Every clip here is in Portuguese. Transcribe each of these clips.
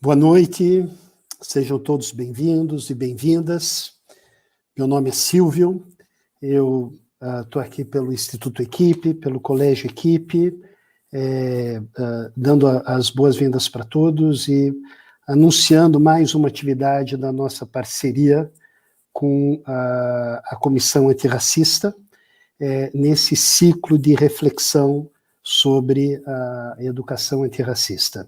Boa noite, sejam todos bem-vindos e bem-vindas. Meu nome é Silvio, eu estou aqui pelo Instituto Equipe, pelo Colégio Equipe, dando as boas-vindas para todos e anunciando mais uma atividade da nossa parceria com a Comissão Antirracista, nesse ciclo de reflexão sobre a educação antirracista.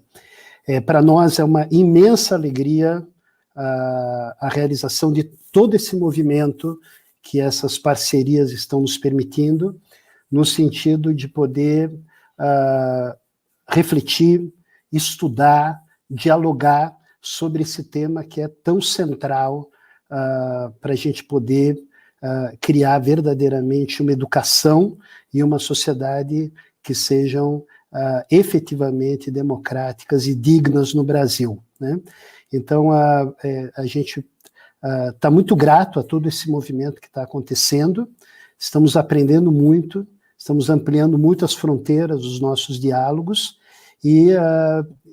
Para nós é uma imensa alegria a realização de todo esse movimento que essas parcerias estão nos permitindo, no sentido de poder refletir, estudar, dialogar sobre esse tema que é tão central para a gente poder criar verdadeiramente uma educação e uma sociedade que sejam efetivamente democráticas e dignas no Brasil, né? Então, a gente está muito grato a todo esse movimento que está acontecendo, estamos aprendendo muito, estamos ampliando muito as fronteiras dos nossos diálogos, e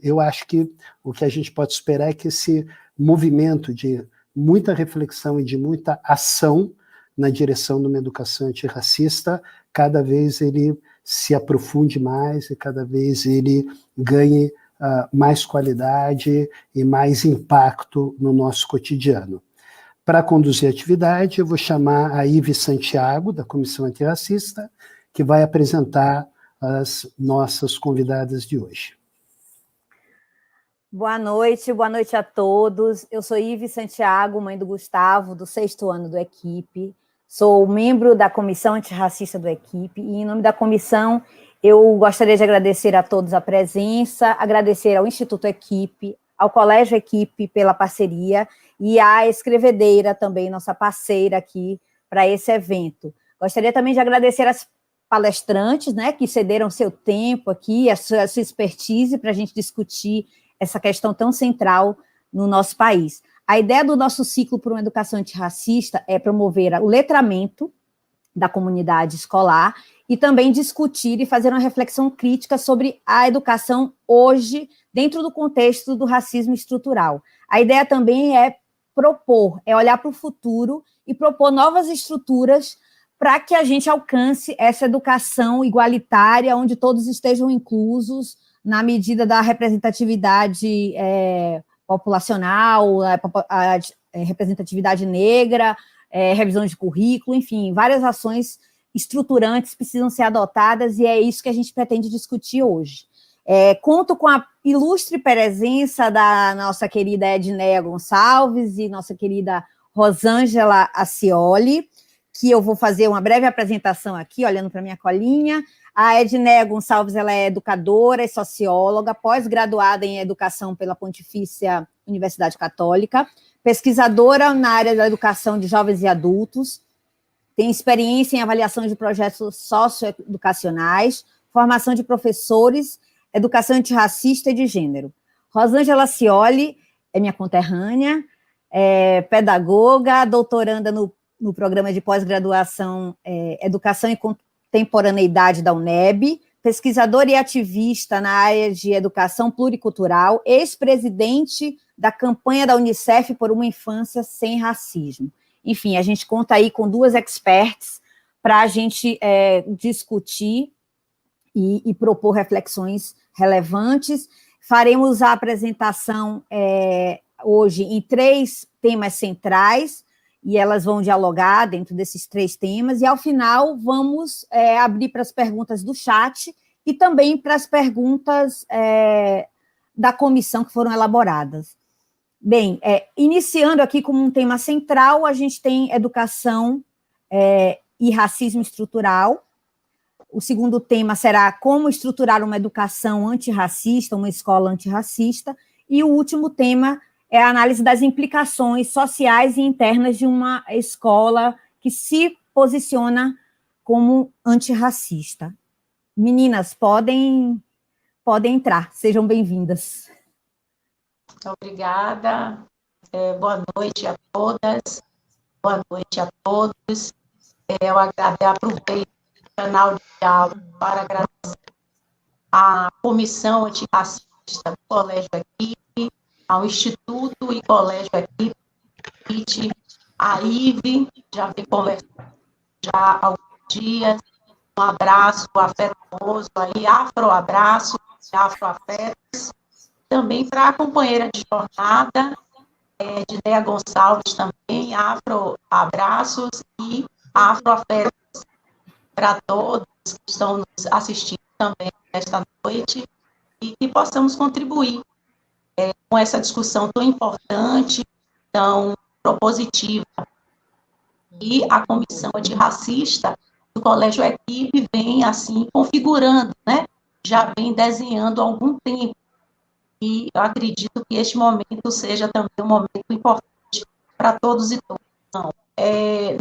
eu acho que o que a gente pode esperar é que esse movimento de muita reflexão e de muita ação na direção de uma educação antirracista, cada vez ele se aprofunde mais e cada vez ele ganhe mais qualidade e mais impacto no nosso cotidiano. Para conduzir a atividade, eu vou chamar a Ive Santiago, da Comissão Antirracista, que vai apresentar as nossas convidadas de hoje. Boa noite a todos. Eu sou Ive Santiago, mãe do Gustavo, do 6º ano do Equipe. Sou membro da Comissão Antirracista do Equipe, e em nome da comissão eu gostaria de agradecer a todos a presença, agradecer ao Instituto Equipe, ao Colégio Equipe pela parceria, e à Escrevedeira também, nossa parceira aqui para esse evento. Gostaria também de agradecer as palestrantes, né, que cederam seu tempo aqui, a sua expertise para a gente discutir essa questão tão central no nosso país. A ideia do nosso ciclo por uma educação antirracista é promover o letramento da comunidade escolar e também discutir e fazer uma reflexão crítica sobre a educação hoje, dentro do contexto do racismo estrutural. A ideia também é propor, é olhar para o futuro e propor novas estruturas para que a gente alcance essa educação igualitária, onde todos estejam inclusos na medida da representatividade populacional, a representatividade negra, revisão de currículo, enfim, várias ações estruturantes precisam ser adotadas, e é isso que a gente pretende discutir hoje. Conto com a ilustre presença da nossa querida Edneia Gonçalves e nossa querida Rosângela Acioli, que eu vou fazer uma breve apresentação aqui, olhando para minha colinha. A Edneia Gonçalves, ela é educadora e socióloga, pós-graduada em educação pela Pontifícia Universidade Católica, pesquisadora na área da educação de jovens e adultos, tem experiência em avaliação de projetos socioeducacionais, formação de professores, educação antirracista e de gênero. Rosângela Acioli é minha conterrânea, é pedagoga, doutoranda no programa de pós-graduação Educação e Contemporaneidade da UNEB, pesquisadora e ativista na área de educação pluricultural, ex-presidente da campanha da Unicef por uma infância sem racismo. Enfim, a gente conta aí com duas experts para a gente discutir e propor reflexões relevantes. Faremos a apresentação hoje em 3 temas centrais, e elas vão dialogar dentro desses 3 temas, e ao final vamos abrir para as perguntas do chat e também para as perguntas da comissão que foram elaboradas. Bem, iniciando aqui como um tema central, a gente tem educação e racismo estrutural. O segundo tema será como estruturar uma educação antirracista, uma escola antirracista, e o último tema é a análise das implicações sociais e internas de uma escola que se posiciona como antirracista. Meninas, podem entrar, sejam bem-vindas. Obrigada, boa noite a todas, boa noite a todos. Eu aproveito o canal de diálogo para agradecer à Comissão Antirracista do Colégio Equipe, ao Instituto e Colégio Equipe, a IVE, já vem conversando já há alguns dias, um abraço afetuoso aí, afroabraço, afroafetos, também para a companheira de jornada, Dideia Gonçalves também, afroabraços e afroafetos para todos que estão nos assistindo também nesta noite, e que possamos contribuir com essa discussão tão importante, tão propositiva. E a comissão antirracista do Colégio Equipe vem, assim, configurando, né? Já vem desenhando há algum tempo. E eu acredito que este momento seja também um momento importante para todos e todas. Então,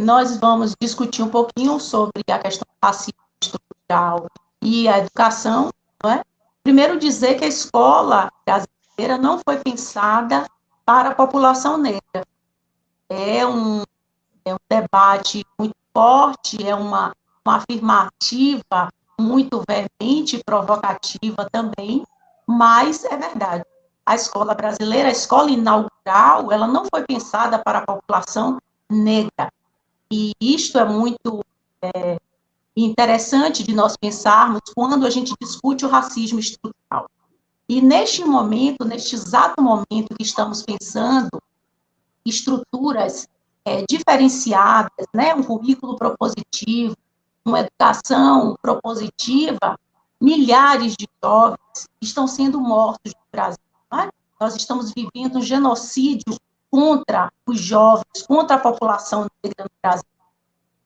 nós vamos discutir um pouquinho sobre a questão do racismo estrutural e a educação, não é? Primeiro dizer que a escola brasileira não foi pensada para a população negra. É um debate muito forte, é uma afirmativa muito veemente e provocativa também, mas é verdade. A escola brasileira, a escola inaugural, ela não foi pensada para a população negra. E isto é muito interessante de nós pensarmos quando a gente discute o racismo estrutural. E neste momento, neste exato momento que estamos pensando estruturas diferenciadas, né, um currículo propositivo, uma educação propositiva, milhares de jovens estão sendo mortos no Brasil. Né? Nós estamos vivendo um genocídio contra os jovens, contra a população negra no Brasil.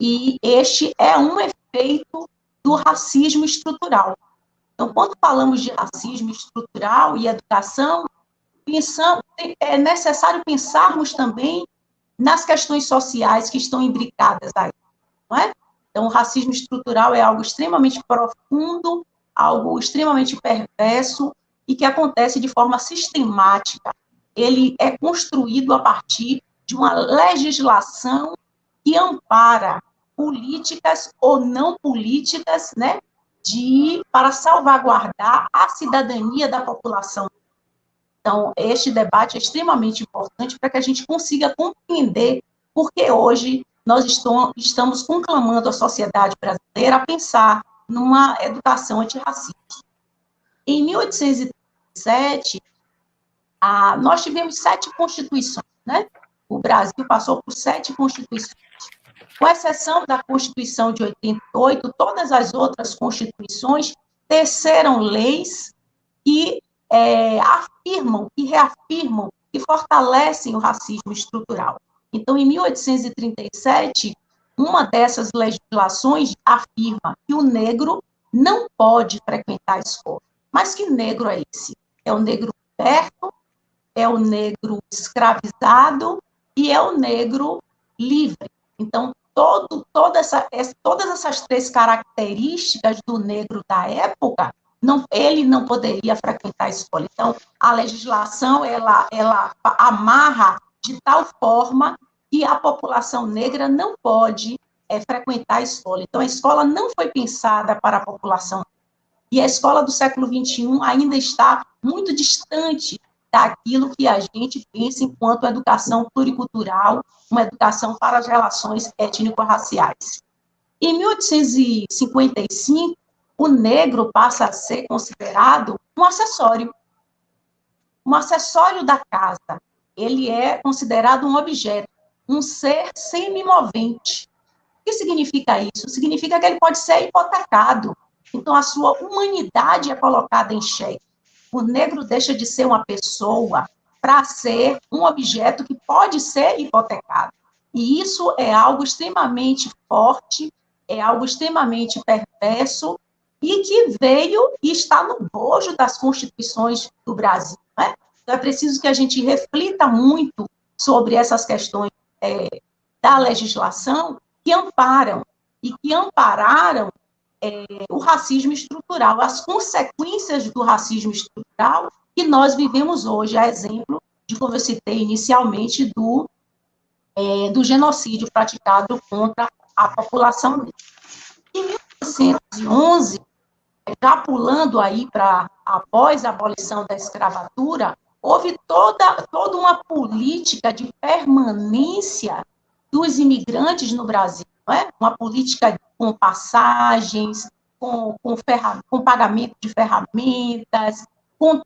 E este é um efeito do racismo estrutural. Então, quando falamos de racismo estrutural e educação, é necessário pensarmos também nas questões sociais que estão imbricadas aí, não é? Então, o racismo estrutural é algo extremamente profundo, algo extremamente perverso e que acontece de forma sistemática. Ele é construído a partir de uma legislação que ampara políticas ou não políticas, né, para salvaguardar a cidadania da população. Então, este debate é extremamente importante para que a gente consiga compreender porque hoje nós estamos conclamando a sociedade brasileira a pensar numa educação antirracista. Em 1837, nós tivemos 7 constituições, né? O Brasil passou por 7 constituições. Com exceção da Constituição de 88, todas as outras constituições teceram leis que afirmam, que reafirmam, que fortalecem o racismo estrutural. Então, em 1837, uma dessas legislações afirma que o negro não pode frequentar a escola. Mas que negro é esse? É o negro liberto, é o negro escravizado e é o negro livre. Então, todas essas 3 características do negro da época, ele não poderia frequentar a escola. Então, a legislação, ela amarra de tal forma que a população negra não pode frequentar a escola. Então, a escola não foi pensada para a população. E a escola do século XXI ainda está muito distante daquilo que a gente pensa enquanto educação pluricultural, uma educação para as relações étnico-raciais. Em 1855, o negro passa a ser considerado um acessório da casa. Ele é considerado um objeto, um ser semimovente. O que significa isso? Significa que ele pode ser hipotecado. Então, a sua humanidade é colocada em xeque. O negro deixa de ser uma pessoa para ser um objeto que pode ser hipotecado. E isso é algo extremamente forte, é algo extremamente perverso, e que veio e está no bojo das constituições do Brasil. Né? Então, é preciso que a gente reflita muito sobre essas questões da legislação que amparam e que ampararam o racismo estrutural, as consequências do racismo estrutural que nós vivemos hoje, a exemplo de, como eu citei inicialmente, do genocídio praticado contra a população negra. Em 1911, já pulando aí para após a abolição da escravatura, houve toda uma política de permanência dos imigrantes no Brasil, não é? Uma política com passagens, com pagamento de ferramentas, com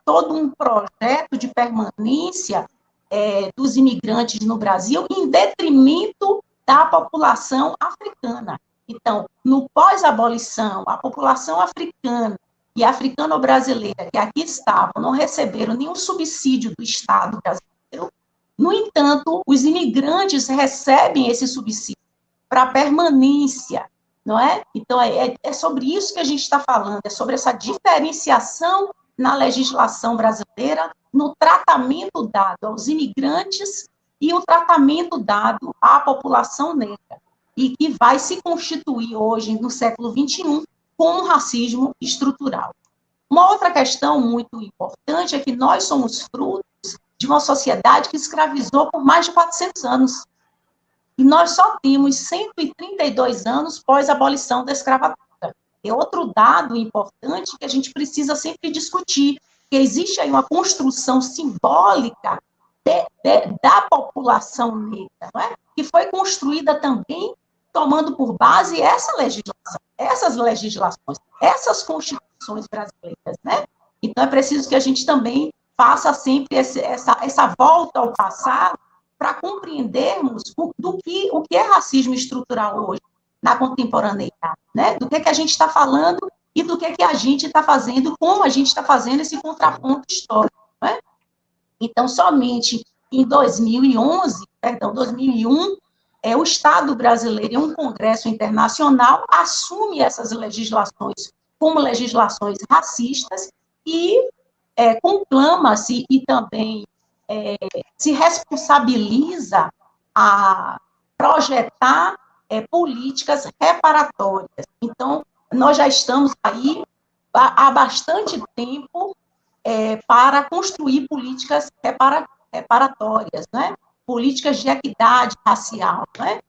todo um projeto de permanência dos imigrantes no Brasil, em detrimento da população africana. Então, no pós-abolição, a população africana e africano-brasileira que aqui estavam não receberam nenhum subsídio do Estado brasileiro. No entanto, os imigrantes recebem esse subsídio para permanência, não é? Então, é sobre isso que a gente está falando, é sobre essa diferenciação na legislação brasileira, no tratamento dado aos imigrantes e o tratamento dado à população negra, e que vai se constituir hoje, no século XXI, como racismo estrutural. Uma outra questão muito importante é que nós somos frutos de uma sociedade que escravizou por mais de 400 anos. E nós só temos 132 anos pós a abolição da escravatura. É outro dado importante que a gente precisa sempre discutir, que existe aí uma construção simbólica da população negra, não é? Que foi construída também tomando por base essa legislação, essas legislações, essas constituições brasileiras, né? Então, é preciso que a gente também faça sempre essa volta ao passado para compreendermos o que é racismo estrutural hoje, na contemporaneidade, né? Do que a gente está falando e do que a gente está fazendo, como a gente está fazendo esse contraponto histórico, né? Então, somente em 2011, 2001, o Estado brasileiro, em um congresso internacional, assume essas legislações como legislações racistas e conclama-se e também se responsabiliza a projetar políticas reparatórias. Então, nós já estamos aí há bastante tempo para construir políticas reparatórias, né? Políticas de equidade racial, né?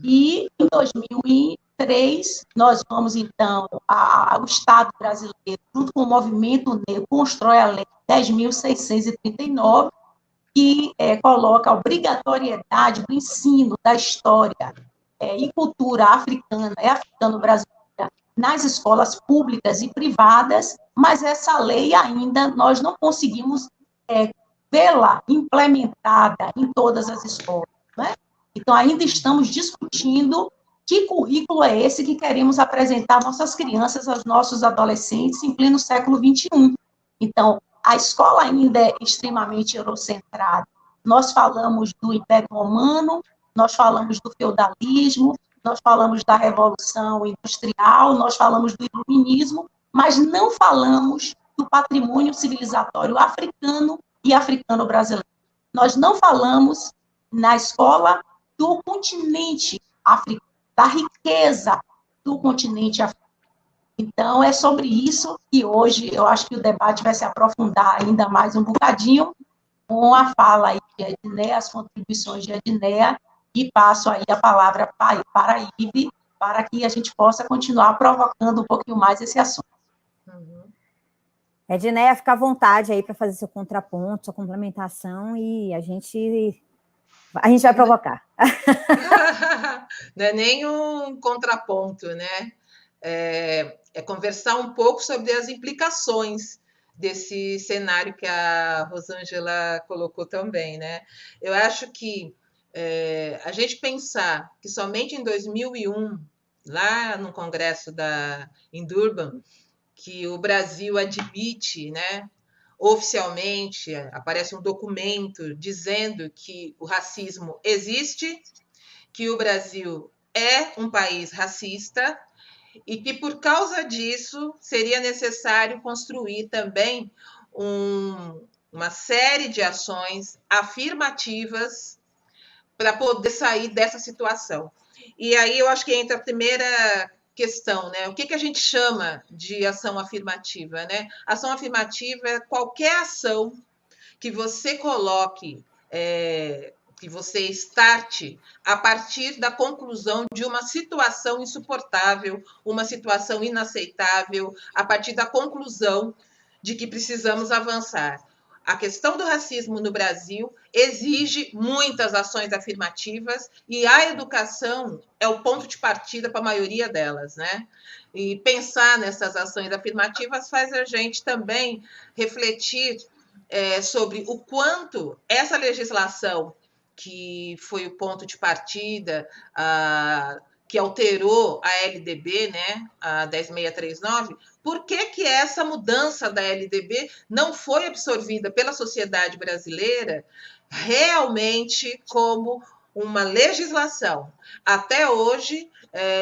E em 2003, nós vamos, então, o Estado brasileiro, junto com o movimento negro, constrói a Lei 10.639, que coloca a obrigatoriedade do ensino da história e cultura africana e africano-brasileira nas escolas públicas e privadas, mas essa lei ainda nós não conseguimos vê-la implementada em todas as escolas, né? Então, ainda estamos discutindo que currículo é esse que queremos apresentar às nossas crianças, aos nossos adolescentes, em pleno século XXI. Então, a escola ainda é extremamente eurocentrada. Nós falamos do Império Romano, nós falamos do feudalismo, nós falamos da Revolução Industrial, nós falamos do Iluminismo, mas não falamos do patrimônio civilizatório africano e africano-brasileiro. Nós não falamos na escola do continente africano, da riqueza do continente africano. Então, é sobre isso que hoje eu acho que o debate vai se aprofundar ainda mais um bocadinho, com a fala aí de Edneia, as contribuições de Edneia, e passo aí a palavra para a Ive, para que a gente possa continuar provocando um pouquinho mais esse assunto. Edneia, fica à vontade aí para fazer seu contraponto, sua complementação, e a gente vai provocar. Não é nem um contraponto, né? É conversar um pouco sobre as implicações desse cenário que a Rosângela colocou também, né? Eu acho que a gente pensar que somente em 2001, lá no congresso em Durban, que o Brasil admite, né, oficialmente, aparece um documento dizendo que o racismo existe, que o Brasil é um país racista e que, por causa disso, seria necessário construir também uma série de ações afirmativas para poder sair dessa situação. E aí eu acho que entra a primeira questão, né? O que a gente chama de ação afirmativa, né? Ação afirmativa é qualquer ação que você coloque, que você starte a partir da conclusão de uma situação insuportável, uma situação inaceitável, a partir da conclusão de que precisamos avançar. a questão do racismo no Brasil exige muitas ações afirmativas e a educação é o ponto de partida para a maioria delas, né? E pensar nessas ações afirmativas faz a gente também refletir sobre o quanto essa legislação, que foi o ponto de partida, que alterou a LDB, né, a 10.639, por que essa mudança da LDB não foi absorvida pela sociedade brasileira realmente como uma legislação? Até hoje,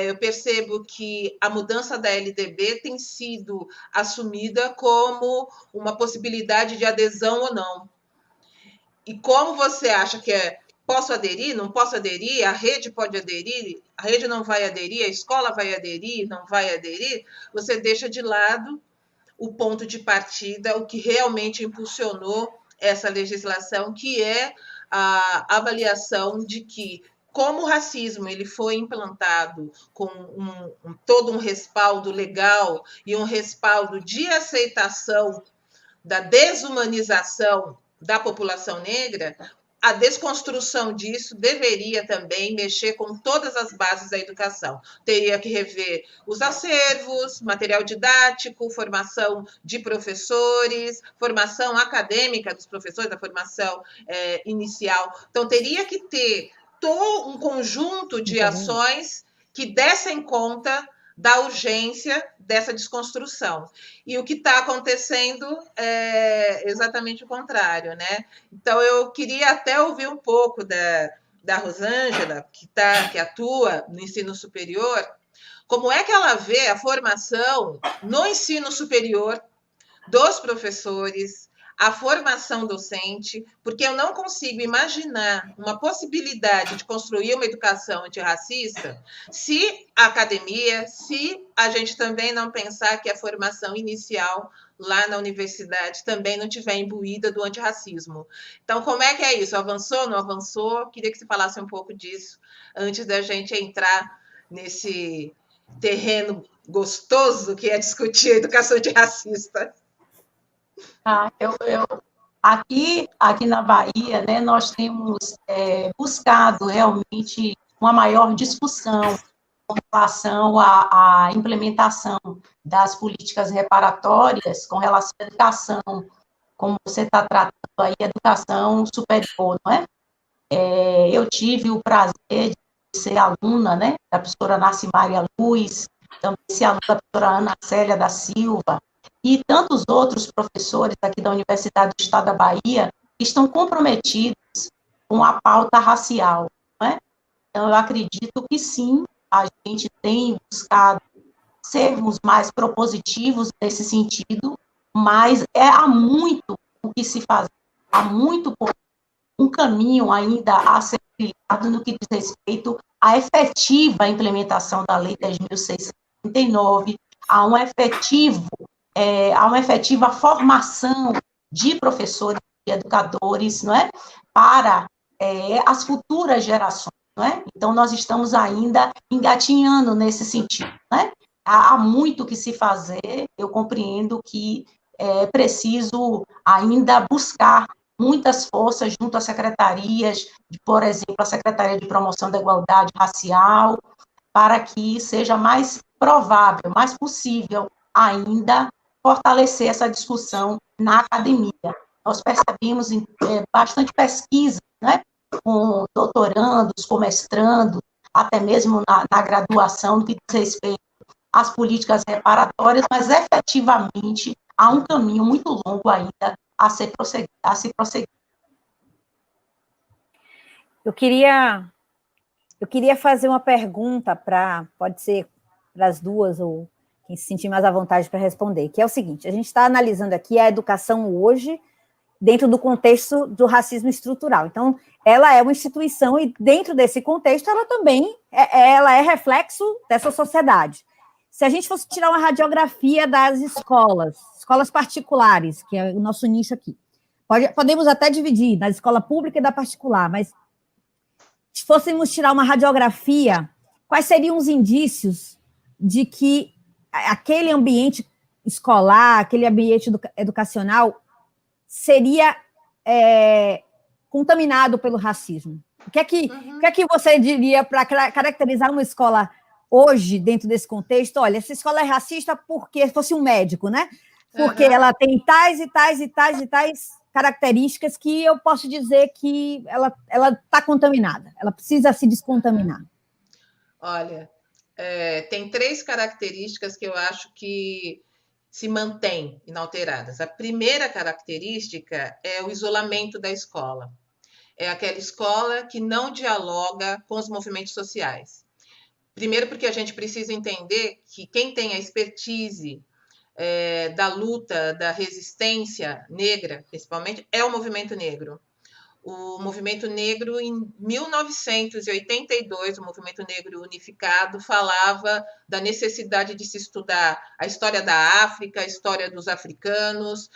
eu percebo que a mudança da LDB tem sido assumida como uma possibilidade de adesão ou não. E como você acha que posso aderir, não posso aderir, a rede pode aderir, a rede não vai aderir, a escola vai aderir, não vai aderir, você deixa de lado o ponto de partida, o que realmente impulsionou essa legislação, que é a avaliação de que, como o racismo ele foi implantado com todo um respaldo legal e um respaldo de aceitação da desumanização da população negra, a desconstrução disso deveria também mexer com todas as bases da educação. Teria que rever os acervos, material didático, formação de professores, formação acadêmica dos professores, da formação inicial. Então, teria que ter todo um conjunto de ações que dessem conta da urgência dessa desconstrução. E o que está acontecendo é exatamente o contrário, né? Então, eu queria até ouvir um pouco da Rosângela, que atua no ensino superior, como é que ela vê a formação no ensino superior dos professores, a formação docente, porque eu não consigo imaginar uma possibilidade de construir uma educação antirracista se a academia, se a gente também não pensar que a formação inicial lá na universidade também não tiver imbuída do antirracismo. Então, como é que é isso? Avançou, não avançou? Queria que você falasse um pouco disso antes da gente entrar nesse terreno gostoso que é discutir a educação antirracista. Aqui na Bahia, né, nós temos buscado realmente uma maior discussão com relação à implementação das políticas reparatórias com relação à educação, como você está tratando aí, educação superior, não é? Eu tive o prazer de ser aluna, né, da professora Narcimária Luz, também ser aluna da professora Ana Célia da Silva, e tantos outros professores aqui da Universidade do Estado da Bahia estão comprometidos com a pauta racial, não é? Então, eu acredito que sim, a gente tem buscado sermos mais propositivos nesse sentido, mas há muito o que se fazer, há muito um caminho ainda a ser trilhado no que diz respeito à efetiva implementação da Lei 10.639, a uma efetiva formação de professores e educadores, não é? Para as futuras gerações, não é? Então, nós estamos ainda engatinhando nesse sentido, né? Há muito que se fazer, eu compreendo que é preciso ainda buscar muitas forças junto às secretarias, por exemplo, a Secretaria de Promoção da Igualdade Racial, para que seja mais provável, mais possível ainda fortalecer essa discussão na academia. Nós percebemos bastante pesquisa, né, com doutorandos, com mestrandos, até mesmo na graduação, no que diz respeito às políticas reparatórias, mas efetivamente há um caminho muito longo ainda a se prosseguir. Eu queria fazer uma pergunta pode ser para as duas, ou quem se sentir mais à vontade para responder, que é o seguinte: a gente está analisando aqui a educação hoje dentro do contexto do racismo estrutural. Então, ela é uma instituição e dentro desse contexto ela também ela é reflexo dessa sociedade. Se a gente fosse tirar uma radiografia das escolas particulares, que é o nosso nicho aqui, podemos até dividir na escola pública e da particular, mas se fôssemos tirar uma radiografia, quais seriam os indícios de que aquele ambiente escolar, aquele ambiente educacional seria contaminado pelo racismo? O que é que você diria para caracterizar uma escola hoje, dentro desse contexto? Olha, essa escola é racista porque fosse um médico, né? Porque ela tem tais e tais e tais e tais características que eu posso dizer que ela está contaminada, ela precisa se descontaminar. Olha, tem 3 características que eu acho que se mantêm inalteradas. A primeira característica é o isolamento da escola. É aquela escola que não dialoga com os movimentos sociais. Primeiro, porque a gente precisa entender que quem tem a expertise da luta, da resistência negra, principalmente, é o movimento negro. O movimento negro, em 1982, o movimento negro unificado falava da necessidade de se estudar a história da África, a história dos africanos.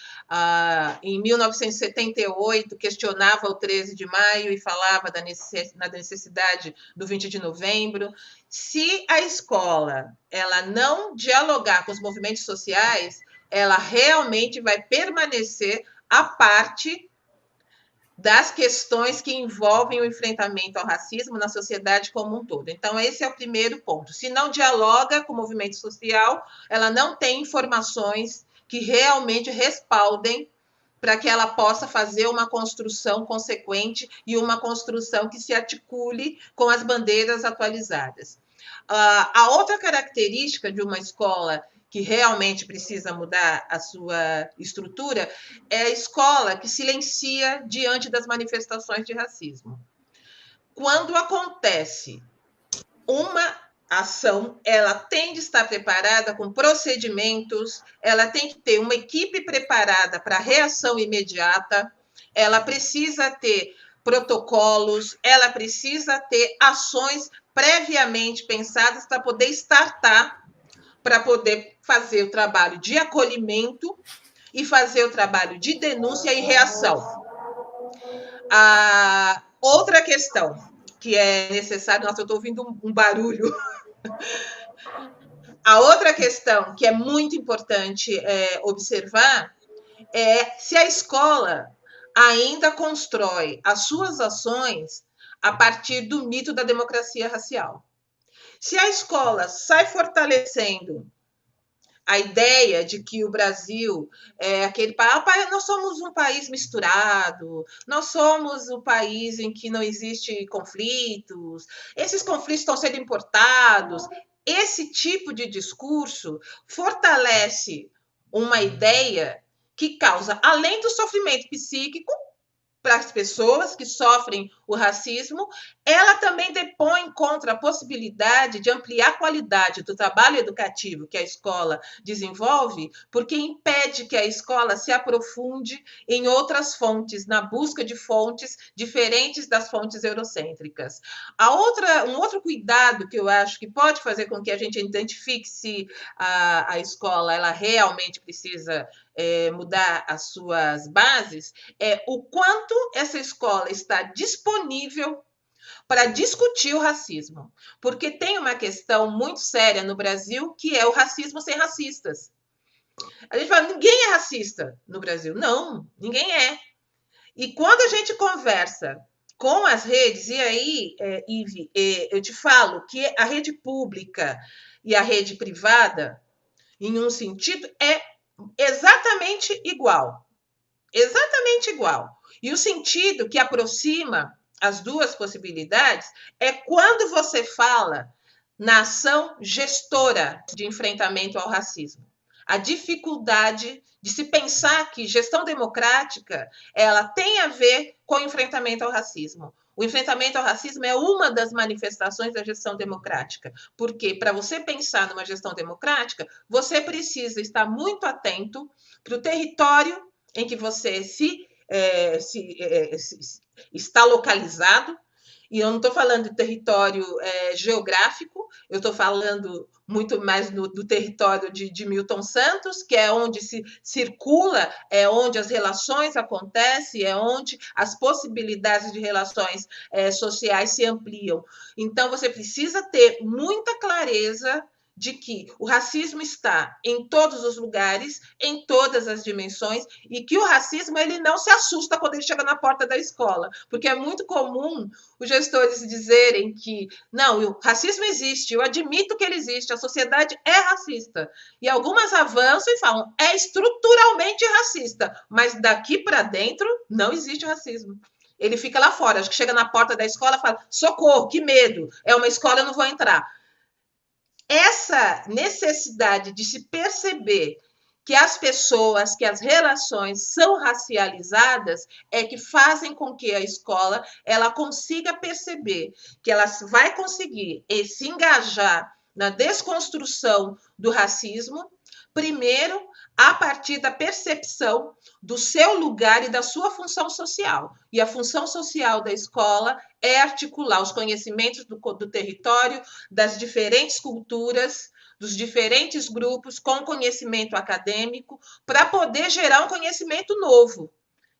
Em 1978, questionava o 13 de maio e falava da necessidade do 20 de novembro. Se a escola ela não dialogar com os movimentos sociais, ela realmente vai permanecer à parte das questões que envolvem o enfrentamento ao racismo na sociedade como um todo. Então, esse é o primeiro ponto. Se não dialoga com o movimento social, ela não tem informações que realmente respaldem para que ela possa fazer uma construção consequente e uma construção que se articule com as bandeiras atualizadas. A outra característica de uma escola que realmente precisa mudar a sua estrutura, é a escola que silencia diante das manifestações de racismo. Quando acontece uma ação, ela tem de estar preparada com procedimentos, ela tem que ter uma equipe preparada para reação imediata, ela precisa ter protocolos, ela precisa ter ações previamente pensadas para poder startar, para poder fazer o trabalho de acolhimento e fazer o trabalho de denúncia e reação. A outra questão que é necessário... Nossa, eu estou ouvindo um barulho. A outra questão que é muito importante observar é se a escola ainda constrói as suas ações a partir do mito da democracia racial. Se a escola sai fortalecendo a ideia de que o Brasil é aquele país, nós somos um país misturado, nós somos um país em que não existe conflitos, esses conflitos estão sendo importados. Esse tipo de discurso fortalece uma ideia que causa, além do sofrimento psíquico, para as pessoas que sofrem o racismo, ela também depõe contra a possibilidade de ampliar a qualidade do trabalho educativo que a escola desenvolve, porque impede que a escola se aprofunde em outras fontes, na busca de fontes diferentes das fontes eurocêntricas. Um outro cuidado que eu acho que pode fazer com que a gente identifique se a escola ela realmente precisa mudar as suas bases, é o quanto essa escola está disponível para discutir o racismo. Porque tem uma questão muito séria no Brasil, que é o racismo sem racistas. A gente fala, ninguém é racista no Brasil. Não, ninguém é. E quando a gente conversa com as redes, e aí, Ive, eu te falo que a rede pública e a rede privada, em um sentido, é exatamente igual. Exatamente igual. E o sentido que aproxima as duas possibilidades é quando você fala na ação gestora de enfrentamento ao racismo. A dificuldade de se pensar que gestão democrática ela tem a ver com o enfrentamento ao racismo. O enfrentamento ao racismo é uma das manifestações da gestão democrática, porque para você pensar numa gestão democrática, você precisa estar muito atento para o território em que você está localizado, e eu não estou falando de território geográfico, eu estou falando muito mais do território de Milton Santos, que é onde se circula, é onde as relações acontecem, é onde as possibilidades de relações sociais se ampliam. Então, você precisa ter muita clareza de que o racismo está em todos os lugares, em todas as dimensões, e que o racismo ele não se assusta quando ele chega na porta da escola, porque é muito comum os gestores dizerem que não, o racismo existe, eu admito que ele existe, a sociedade é racista, e algumas avançam e falam, é estruturalmente racista, mas daqui para dentro não existe racismo. Ele fica lá fora, acho que chega na porta da escola e fala, socorro, que medo, é uma escola, eu não vou entrar. Essa necessidade de se perceber que as pessoas, que as relações são racializadas, é que fazem com que a escola ela consiga perceber que ela vai conseguir se engajar na desconstrução do racismo, primeiro, a partir da percepção do seu lugar e da sua função social. E a função social da escola é articular os conhecimentos do território, das diferentes culturas, dos diferentes grupos, com conhecimento acadêmico, para poder gerar um conhecimento novo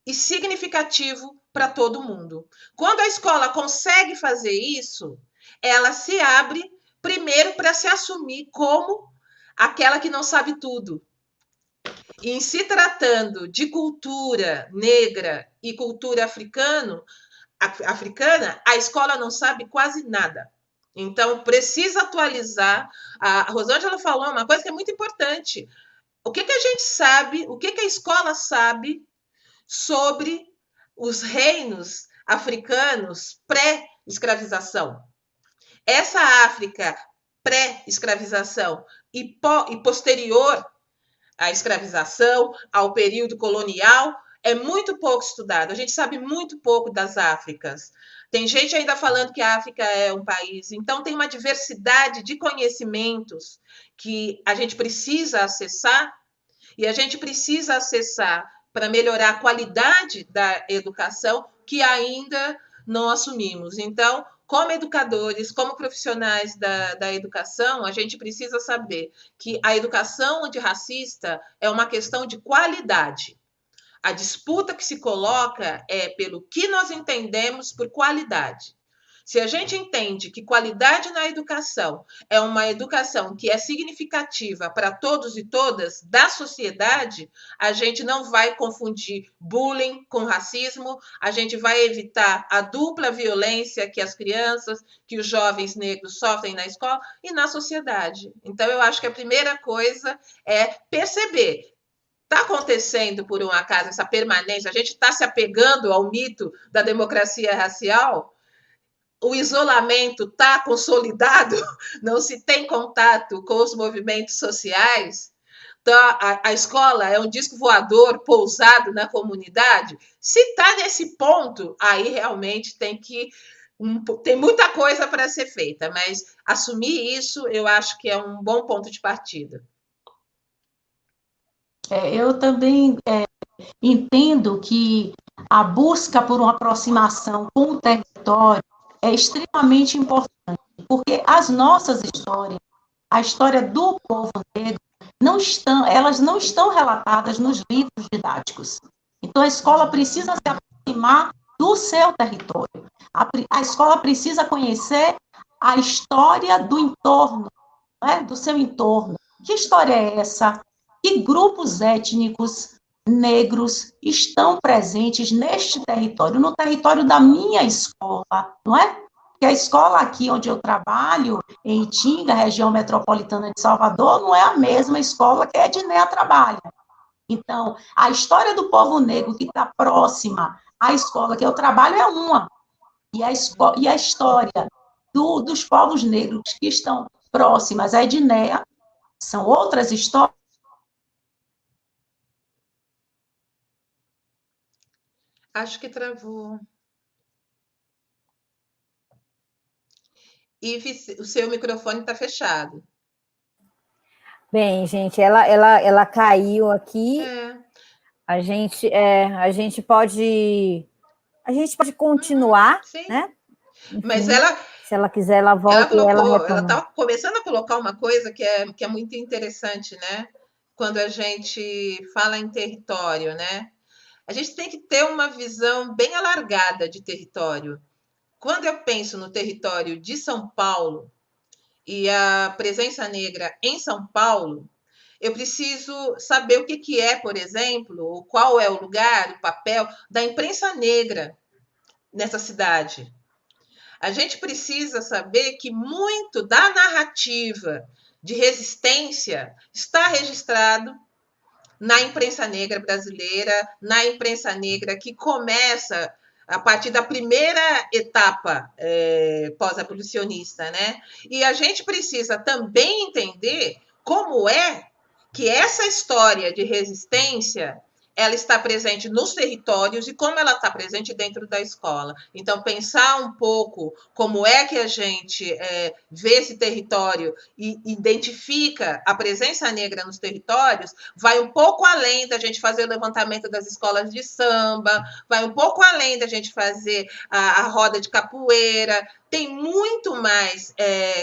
e significativo para todo mundo. Quando a escola consegue fazer isso, ela se abre primeiro para se assumir como aquela que não sabe tudo. E em se tratando de cultura negra e cultura africana, a escola não sabe quase nada. Então, precisa atualizar. A Rosângela falou uma coisa que é muito importante. O que a gente sabe, o que a escola sabe sobre os reinos africanos pré-escravização? Essa África pré-escravização e posterior à escravização, ao período colonial, é muito pouco estudado. A gente sabe muito pouco das Áfricas. Tem gente ainda falando que a África é um país. Então, tem uma diversidade de conhecimentos que a gente precisa acessar, e a gente precisa acessar para melhorar a qualidade da educação que ainda não assumimos. Então, como educadores, como profissionais da educação, a gente precisa saber que a educação antirracista é uma questão de qualidade. A disputa que se coloca é pelo que nós entendemos por qualidade. Se a gente entende que qualidade na educação é uma educação que é significativa para todos e todas da sociedade, a gente não vai confundir bullying com racismo, a gente vai evitar a dupla violência que as crianças, que os jovens negros sofrem na escola e na sociedade. Então, eu acho que a primeira coisa é perceber. Está acontecendo, por um acaso, essa permanência, a gente está se apegando ao mito da democracia racial, o isolamento está consolidado, não se tem contato com os movimentos sociais, então a escola é um disco voador pousado na comunidade. Se está nesse ponto, aí realmente tem muita coisa para ser feita, mas assumir isso eu acho que é um bom ponto de partida. Eu também entendo que a busca por uma aproximação com o território é extremamente importante, porque as nossas histórias, a história do povo negro, elas não estão relatadas nos livros didáticos. Então, a escola precisa se aproximar do seu território. A escola precisa conhecer a história do entorno, né, do seu entorno. Que história é essa? Que grupos étnicos negros estão presentes neste território, no território da minha escola, não é? Porque a escola aqui onde eu trabalho, em Itinga, região metropolitana de Salvador, não é a mesma escola que a Edneia trabalha. Então, a história do povo negro que está próxima à escola que eu trabalho é uma, e a história dos povos negros que estão próximas à Edneia são outras histórias. Acho que travou. Ives, o seu microfone está fechado. Bem, gente, ela caiu aqui. A gente pode continuar, sim. Né? Enfim, mas se ela quiser, ela volta ela está começando a colocar uma coisa que é muito interessante, né? Quando a gente fala em território, né? A gente tem que ter uma visão bem alargada de território. Quando eu penso no território de São Paulo, e a presença negra em São Paulo, eu preciso saber o que é, por exemplo, qual é o lugar, o papel da imprensa negra nessa cidade. A gente precisa saber que muito da narrativa de resistência está registrado na imprensa negra brasileira, na imprensa negra que começa a partir da primeira etapa pós-abolicionista, né? E a gente precisa também entender como é que essa história de resistência ela está presente nos territórios e como ela está presente dentro da escola. Então, pensar um pouco como é que a gente vê esse território e identifica a presença negra nos territórios, vai um pouco além da gente fazer o levantamento das escolas de samba, vai um pouco além da gente fazer a roda de capoeira. Tem muito mais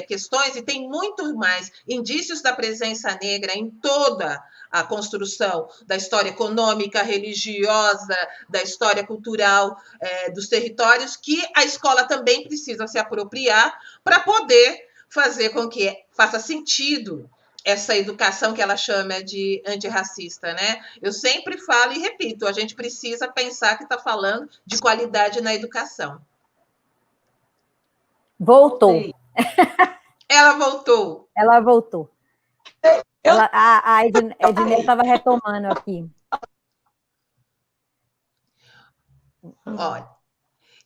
questões e tem muito mais indícios da presença negra em toda a construção da história econômica, religiosa, da história cultural dos territórios, que a escola também precisa se apropriar para poder fazer com que faça sentido essa educação que ela chama de antirracista, né? Eu sempre falo e repito, a gente precisa pensar que está falando de qualidade na educação. Voltou. Ela voltou. Ela voltou. A Edneia estava retomando aqui. Olha,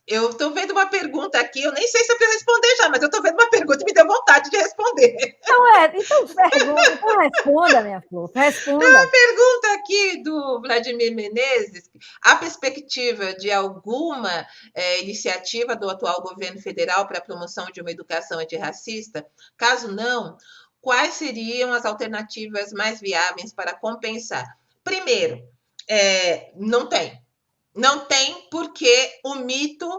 eu estou vendo uma pergunta aqui, eu nem sei se eu preciso responder já, mas eu estou vendo uma pergunta e me deu vontade de responder. Então responda, minha flor, responda. Uma pergunta aqui do Vladimir Menezes, a perspectiva de alguma iniciativa do atual governo federal para a promoção de uma educação antirracista? Caso não, quais seriam as alternativas mais viáveis para compensar? Primeiro, não tem. Não tem, porque o mito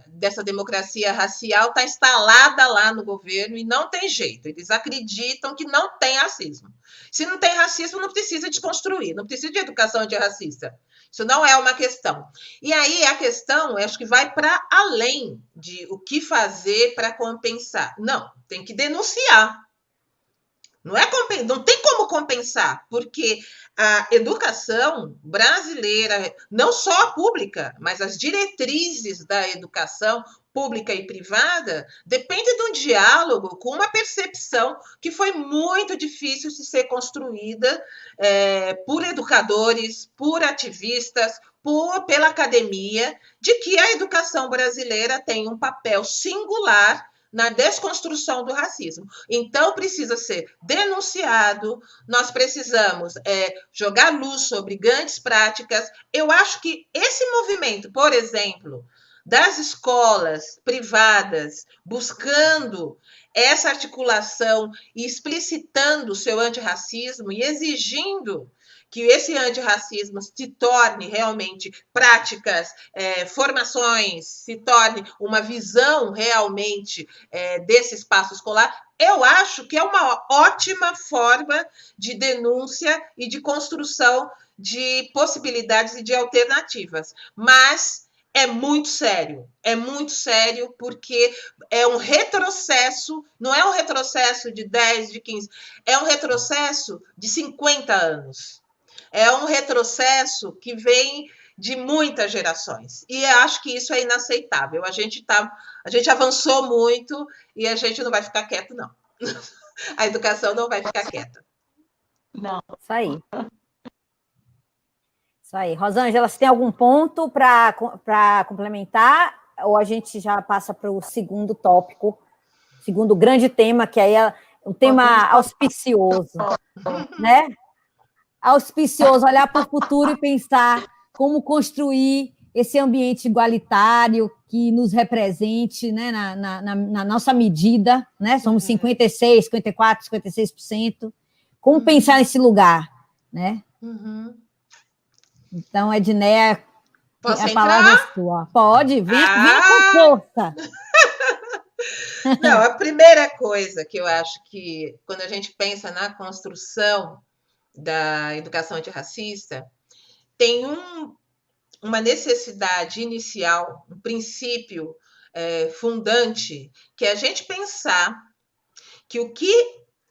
dessa democracia racial está instalada lá no governo e não tem jeito. Eles acreditam que não tem racismo. Se não tem racismo, não precisa desconstruir, não precisa de educação antirracista. Isso não é uma questão. E aí a questão, acho que vai para além de o que fazer para compensar. Não, tem que denunciar. Não tem como compensar, porque a educação brasileira, não só a pública, mas as diretrizes da educação pública e privada, depende de um diálogo com uma percepção que foi muito difícil de ser construída por educadores, por ativistas, pela academia, de que a educação brasileira tem um papel singular na desconstrução do racismo. Então, precisa ser denunciado, nós precisamos jogar luz sobre grandes práticas. Eu acho que esse movimento, por exemplo, das escolas privadas buscando essa articulação e explicitando o seu antirracismo e exigindo que esse antirracismo se torne realmente práticas, formações, se torne uma visão realmente desse espaço escolar, eu acho que é uma ótima forma de denúncia e de construção de possibilidades e de alternativas. Mas é muito sério porque é um retrocesso, não é um retrocesso de 10, de 15, é um retrocesso de 50 anos. É um retrocesso que vem de muitas gerações. E acho que isso é inaceitável. A gente avançou muito e a gente não vai ficar quieto, não. A educação não vai ficar quieta. Não. Isso aí. Isso aí. Rosângela, você tem algum ponto para complementar? Ou a gente já passa para o segundo tópico, segundo grande tema, que aí é um tema auspicioso, né? Auspicioso, olhar para o futuro e pensar como construir esse ambiente igualitário que nos represente, né, na nossa medida, né? Somos 56, 54, 56%. Como pensar nesse lugar, né? Então, Edneia, posso a palavra é sua. Pode, vem com força. Não, a primeira coisa que eu acho que, quando a gente pensa na construção da educação antirracista, tem uma necessidade inicial, um princípio fundante, que é a gente pensar que o que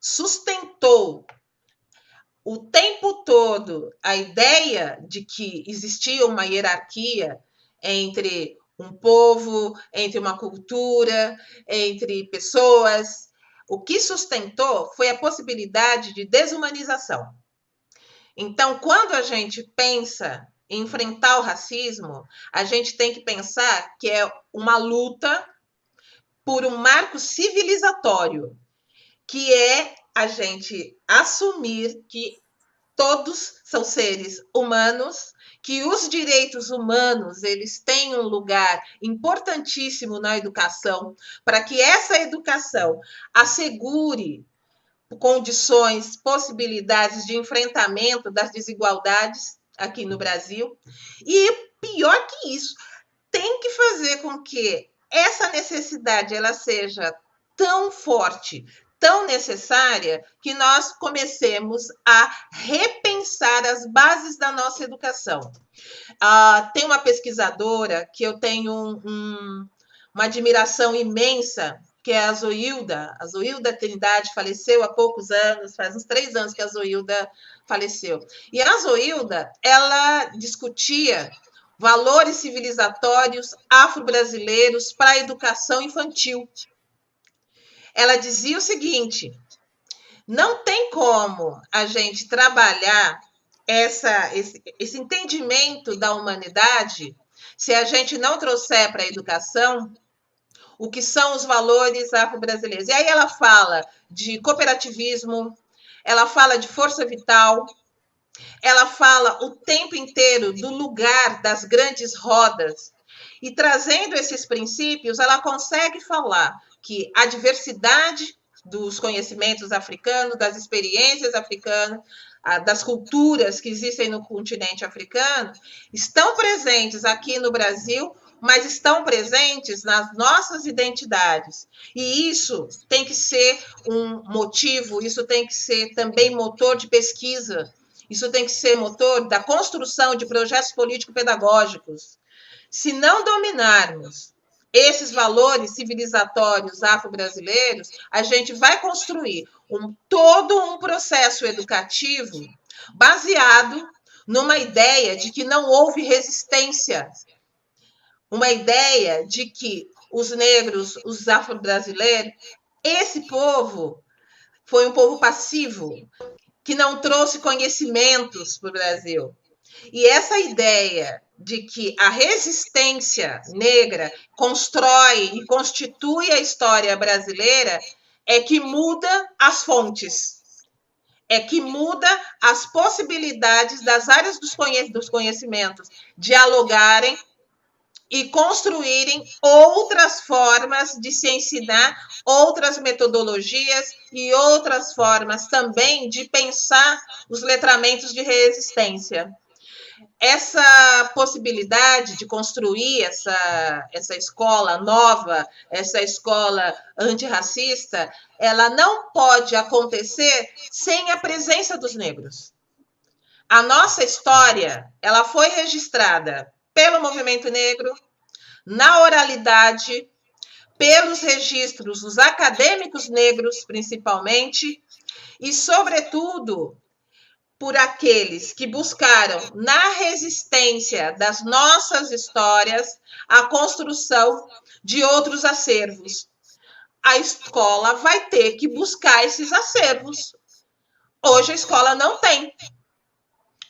sustentou o tempo todo a ideia de que existia uma hierarquia entre um povo, entre uma cultura, entre pessoas, o que sustentou foi a possibilidade de desumanização. Então, quando a gente pensa em enfrentar o racismo, a gente tem que pensar que é uma luta por um marco civilizatório, que é a gente assumir que todos são seres humanos, que os direitos humanos eles têm um lugar importantíssimo na educação, para que essa educação assegure condições, possibilidades de enfrentamento das desigualdades aqui no Brasil. E pior que isso, tem que fazer com que essa necessidade ela seja tão forte, tão necessária, que nós comecemos a repensar as bases da nossa educação. Tem uma pesquisadora que eu tenho uma admiração imensa, que é a Zoilda Trindade, faleceu há poucos anos, faz uns 3 anos que a Zoilda faleceu. E a Zoilda, ela discutia valores civilizatórios afro-brasileiros para a educação infantil. Ela dizia o seguinte: não tem como a gente trabalhar esse entendimento da humanidade se a gente não trouxer para a educação o que são os valores afro-brasileiros. E aí ela fala de cooperativismo, ela fala de força vital, ela fala o tempo inteiro do lugar das grandes rodas. E trazendo esses princípios, ela consegue falar que a diversidade dos conhecimentos africanos, das experiências africanas, das culturas que existem no continente africano, estão presentes aqui no Brasil, mas estão presentes nas nossas identidades. E isso tem que ser um motivo, isso tem que ser também motor de pesquisa, isso tem que ser motor da construção de projetos político-pedagógicos. Se não dominarmos esses valores civilizatórios afro-brasileiros, a gente vai construir todo um processo educativo baseado numa ideia de que não houve resistência, uma ideia de que os negros, os afro-brasileiros, esse povo foi um povo passivo, que não trouxe conhecimentos para o Brasil. E essa ideia de que a resistência negra constrói e constitui a história brasileira é que muda as fontes, é que muda as possibilidades das áreas dos conhecimentos dialogarem e construírem outras formas de se ensinar, outras metodologias e outras formas também de pensar os letramentos de resistência. Essa possibilidade de construir essa escola nova, essa escola antirracista, ela não pode acontecer sem a presença dos negros. A nossa história, ela foi registrada pelo movimento negro, na oralidade, pelos registros dos acadêmicos negros, principalmente, e, sobretudo, por aqueles que buscaram, na resistência das nossas histórias, a construção de outros acervos. A escola vai ter que buscar esses acervos. Hoje a escola não tem.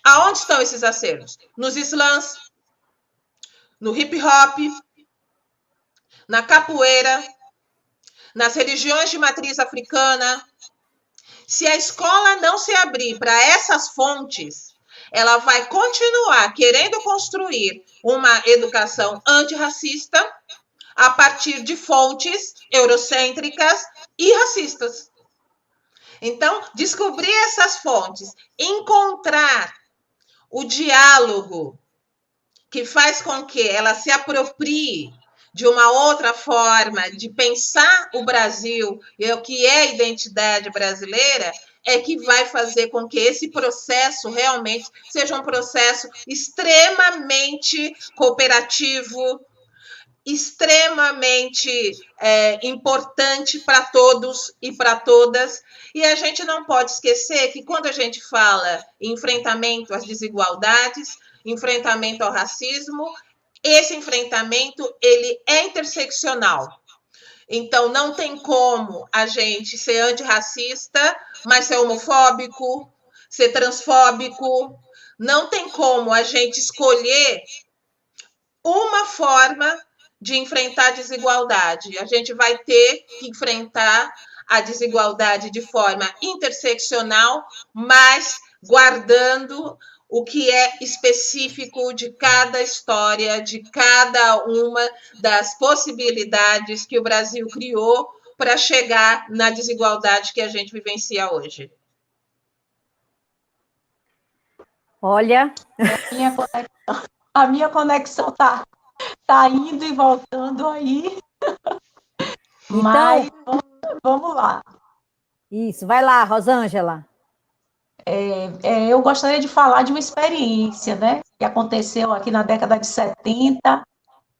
Aonde estão esses acervos? Nos slams, no hip hop, na capoeira, nas religiões de matriz africana. Se a escola não se abrir para essas fontes, ela vai continuar querendo construir uma educação antirracista a partir de fontes eurocêntricas e racistas. Então, descobrir essas fontes, encontrar o diálogo que faz com que ela se aproprie de uma outra forma de pensar o Brasil e o que é a identidade brasileira, é que vai fazer com que esse processo realmente seja um processo extremamente cooperativo, extremamente importante para todos e para todas, e a gente não pode esquecer que quando a gente fala em enfrentamento às desigualdades, enfrentamento ao racismo, esse enfrentamento ele é interseccional. Então, não tem como a gente ser antirracista, mas ser homofóbico, ser transfóbico. Não tem como a gente escolher uma forma de enfrentar a desigualdade. A gente vai ter que enfrentar a desigualdade de forma interseccional, mas guardando o que é específico de cada história, de cada uma das possibilidades que o Brasil criou para chegar na desigualdade que a gente vivencia hoje. Olha, A minha conexão tá indo e voltando aí. Então, mas vamos lá. Isso, vai lá, Rosângela. Eu gostaria de falar de uma experiência, né, que aconteceu aqui na década de 70,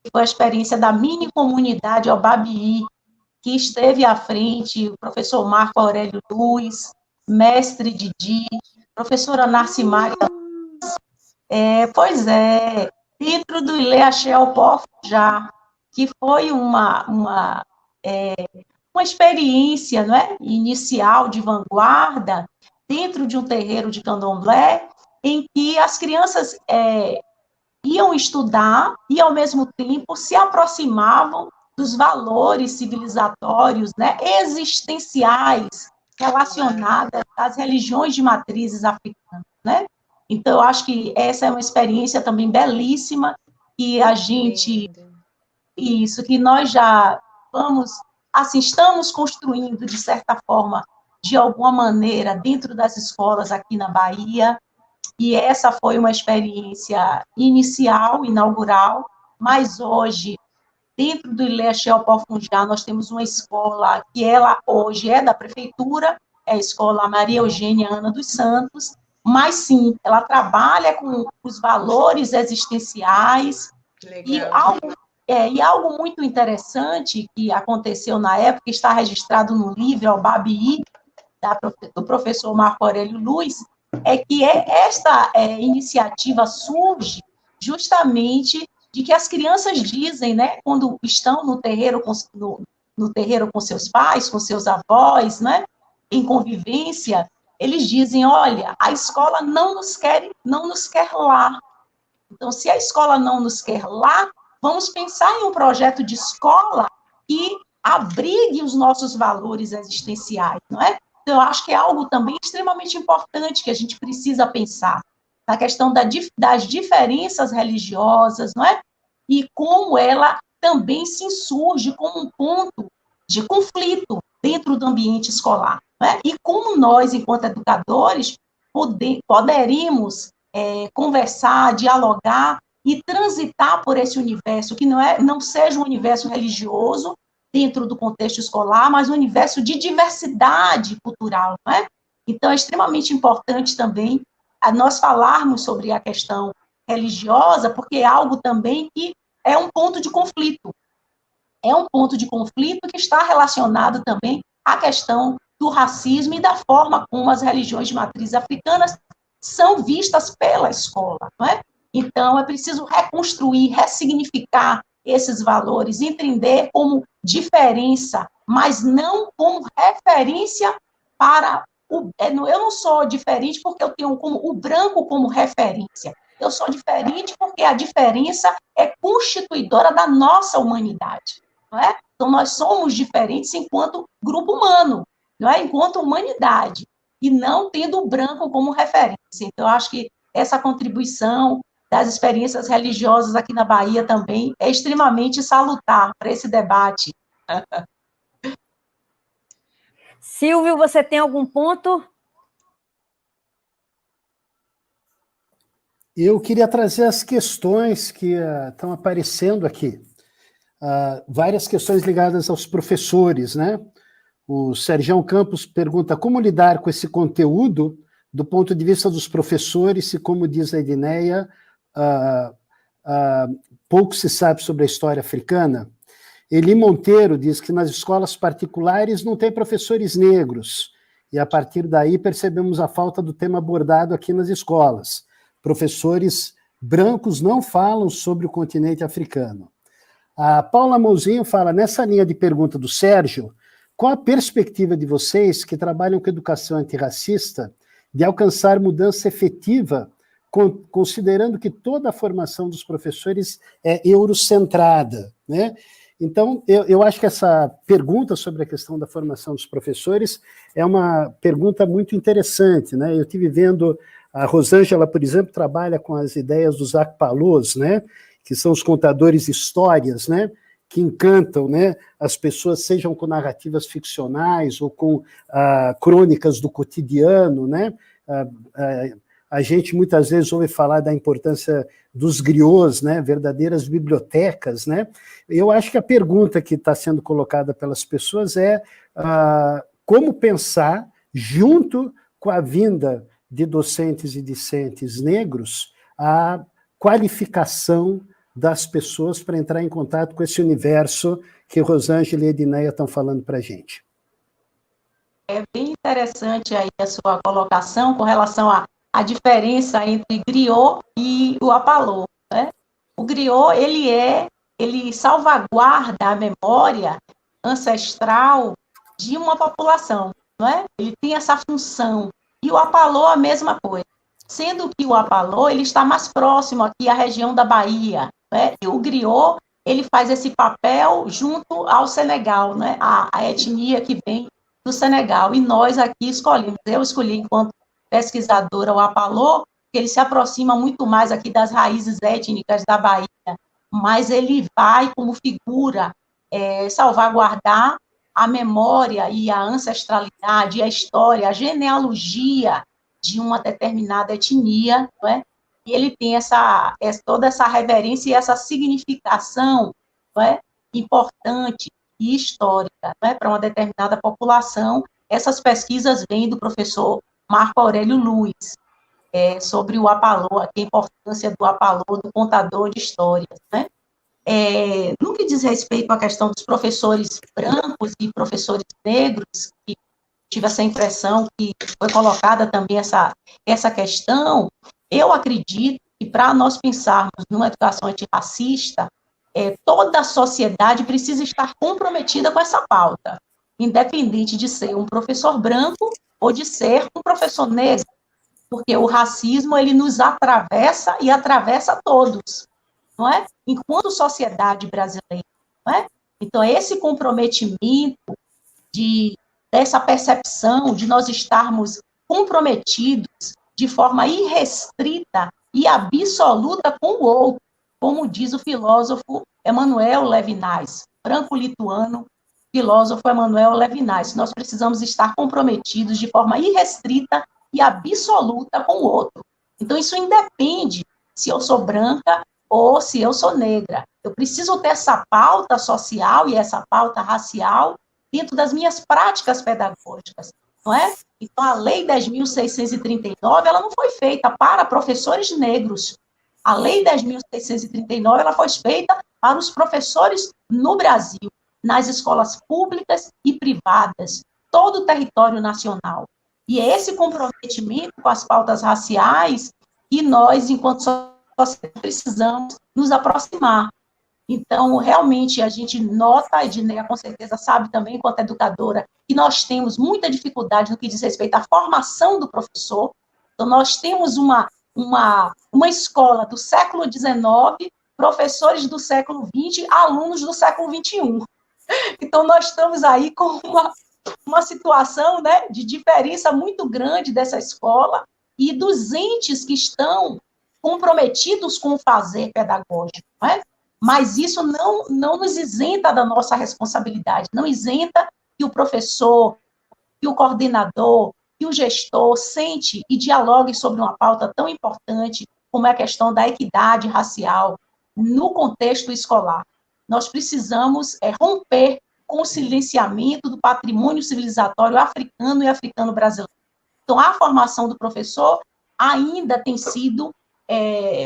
que foi a experiência da mini comunidade Obabií, que esteve à frente o professor Marco Aurélio Luz, mestre Didi, professora Narcimária. Dentro do Ileaxel Pofujá, que foi uma experiência, não é, inicial de vanguarda, dentro de um terreiro de candomblé, em que as crianças iam estudar e, ao mesmo tempo, se aproximavam dos valores civilizatórios, né, existenciais, relacionados às religiões de matrizes africanas, né? Então, eu acho que essa é uma experiência também belíssima, que a gente, que nós já estamos construindo, de certa forma, de alguma maneira, dentro das escolas aqui na Bahia, e essa foi uma experiência inicial, inaugural, mas hoje, dentro do Ileaxel Pofujá, nós temos uma escola que ela hoje é da prefeitura, é a Escola Maria Eugênia Ana dos Santos, mas sim, ela trabalha com os valores existenciais. Legal. E algo muito interessante que aconteceu na época, está registrado no livro Obabií, do professor Marco Aurélio Luz, é que esta iniciativa surge justamente de que as crianças dizem, né, quando estão no terreiro com seus pais, com seus avós, né, em convivência, eles dizem, olha, a escola não nos quer lá. Então, se a escola não nos quer lá, vamos pensar em um projeto de escola que abrigue os nossos valores existenciais, não é? Então, eu acho que é algo também extremamente importante que a gente precisa pensar, na questão das diferenças religiosas, não é? E como ela também se insurge como um ponto de conflito dentro do ambiente escolar, não é? E como nós, enquanto educadores, poderíamos conversar, dialogar e transitar por esse universo, que não seja um universo religioso, dentro do contexto escolar, mas um universo de diversidade cultural, não é? Então, é extremamente importante também nós falarmos sobre a questão religiosa, porque é algo também que é um ponto de conflito. É um ponto de conflito que está relacionado também à questão do racismo e da forma como as religiões de matriz africanas são vistas pela escola, não é? Então, é preciso reconstruir, ressignificar esses valores, entender como diferença, mas não como referência para eu não sou diferente porque eu tenho o branco como referência. Eu sou diferente porque a diferença é constituidora da nossa humanidade, não é? Então, nós somos diferentes enquanto grupo humano, não é? Enquanto humanidade, e não tendo o branco como referência. Então, eu acho que essa contribuição das experiências religiosas aqui na Bahia também é extremamente salutar para esse debate. Silvio, você tem algum ponto? Eu queria trazer as questões que estão aparecendo aqui. Várias questões ligadas aos professores, né? O Sergião Campos pergunta como lidar com esse conteúdo do ponto de vista dos professores, e como diz a Edneia, pouco se sabe sobre a história africana. Eli Monteiro diz que nas escolas particulares não tem professores negros, e a partir daí percebemos a falta do tema abordado aqui nas escolas. Professores brancos não falam sobre o continente africano. A Paula Mouzinho fala, nessa linha de pergunta do Sérgio, qual a perspectiva de vocês que trabalham com educação antirracista de alcançar mudança efetiva, considerando que toda a formação dos professores é eurocentrada, né? Então, eu acho que essa pergunta sobre a questão da formação dos professores é uma pergunta muito interessante, né? Eu estive vendo, a Rosângela, por exemplo, trabalha com as ideias dos Akpalos, né? Que são os contadores de histórias, né? Que encantam, né? As pessoas, sejam com narrativas ficcionais ou com crônicas do cotidiano, né? A gente muitas vezes ouve falar da importância dos griots, né, verdadeiras bibliotecas, né? Eu acho que a pergunta que está sendo colocada pelas pessoas é como pensar, junto com a vinda de docentes e discentes negros, a qualificação das pessoas para entrar em contato com esse universo que Rosângela e Edneia estão falando para a gente. É bem interessante aí a sua colocação com relação à diferença entre griot e o apalô, né? O griot, ele salvaguarda a memória ancestral de uma população, não é? Ele tem essa função. E o apalô, a mesma coisa. Sendo que o apalô, ele está mais próximo aqui à região da Bahia, né? E o griot, ele faz esse papel junto ao Senegal, né? A etnia que vem do Senegal. E nós aqui escolhemos, eu escolhi enquanto pesquisadora o apalô, que ele se aproxima muito mais aqui das raízes étnicas da Bahia, mas ele vai como figura salvaguardar a memória e a ancestralidade, a história, a genealogia de uma determinada etnia, não é? E ele tem toda essa reverência e essa significação, não é? Importante e histórica, não é? Para uma determinada população. Essas pesquisas vêm do professor Marco Aurélio Luiz, sobre o apalô, a importância do apalô, do contador de histórias, né? No que diz respeito à questão dos professores brancos e professores negros, que tive essa impressão que foi colocada também essa questão, eu acredito que para nós pensarmos numa educação antirracista, toda a sociedade precisa estar comprometida com essa pauta, independente de ser um professor branco ou de ser um professor negro, porque o racismo, ele nos atravessa e atravessa todos, não é? Enquanto sociedade brasileira, não é? Então, esse comprometimento dessa percepção de nós estarmos comprometidos de forma irrestrita e absoluta com o outro, como diz o filósofo Emmanuel Levinas, franco-lituano, filósofo Emmanuel Levinas. Nós precisamos estar comprometidos de forma irrestrita e absoluta com o outro. Então, isso independe se eu sou branca ou se eu sou negra. Eu preciso ter essa pauta social e essa pauta racial dentro das minhas práticas pedagógicas, não é? Então, a Lei 10.639, ela não foi feita para professores negros. A Lei 10.639, ela foi feita para os professores no Brasil, nas escolas públicas e privadas, todo o território nacional. E é esse comprometimento com as pautas raciais que nós, enquanto sociedade, precisamos nos aproximar. Então, realmente, a gente nota, a Edneia com certeza sabe também, enquanto educadora, que nós temos muita dificuldade no que diz respeito à formação do professor. Então, nós temos uma escola do século XIX, professores do século XX, alunos do século XXI. Então, nós estamos aí com uma situação, né, de diferença muito grande dessa escola e dos entes que estão comprometidos com o fazer pedagógico, não é? Mas isso não nos isenta da nossa responsabilidade, não isenta que o professor, que o coordenador, que o gestor sente e dialogue sobre uma pauta tão importante como é a questão da equidade racial no contexto escolar. Nós precisamos romper com o silenciamento do patrimônio civilizatório africano e africano-brasileiro. Então, a formação do professor ainda tem sido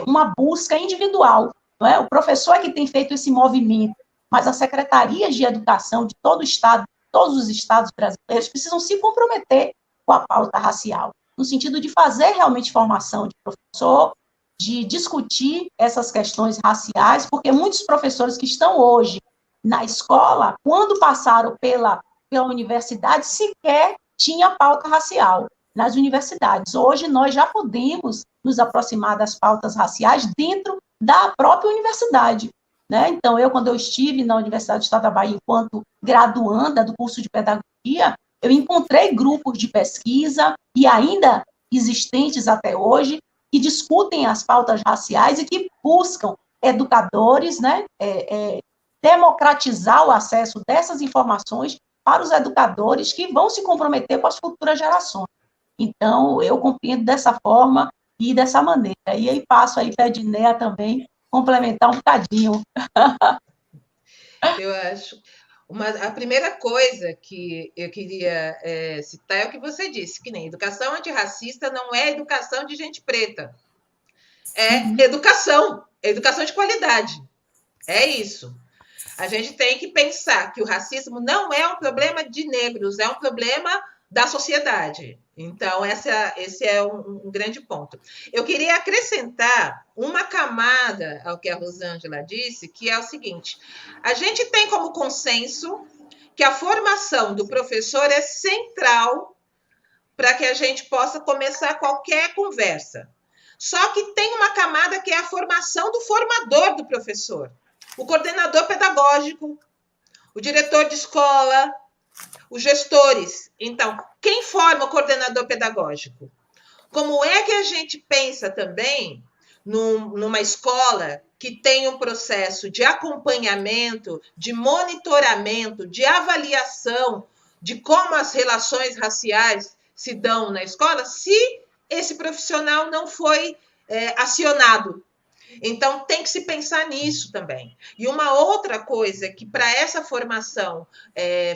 uma busca individual, não é? O professor é que tem feito esse movimento, mas as secretarias de educação de todo o estado, todos os estados brasileiros precisam se comprometer com a pauta racial, no sentido de fazer realmente formação de professor, de discutir essas questões raciais, porque muitos professores que estão hoje na escola, quando passaram pela universidade, sequer tinha pauta racial nas universidades. Hoje nós já podemos nos aproximar das pautas raciais dentro da própria universidade, né? Então, quando eu estive na Universidade do Estado da Bahia enquanto graduanda do curso de pedagogia, eu encontrei grupos de pesquisa, e ainda existentes até hoje, que discutem as pautas raciais e que buscam educadores, né, democratizar o acesso dessas informações para os educadores que vão se comprometer com as futuras gerações. Então, eu compreendo dessa forma e dessa maneira. E aí passo aí para a Edneia também complementar um bocadinho. Eu acho. A primeira coisa que eu queria citar é o que você disse, que nem educação antirracista não é educação de gente preta. É educação de qualidade. É isso. A gente tem que pensar que o racismo não é um problema de negros, é um problema da sociedade. Então, esse é um grande ponto. Eu queria acrescentar uma camada ao que a Rosângela disse, que é o seguinte: a gente tem como consenso que a formação do professor é central para que a gente possa começar qualquer conversa. Só que tem uma camada que é a formação do formador do professor, o coordenador pedagógico, o diretor de escola, os gestores. Então, quem forma o coordenador pedagógico? Como é que a gente pensa também numa escola que tem um processo de acompanhamento, de monitoramento, de avaliação de como as relações raciais se dão na escola, se esse profissional não foi acionado? Então, tem que se pensar nisso também. E uma outra coisa que, para essa formação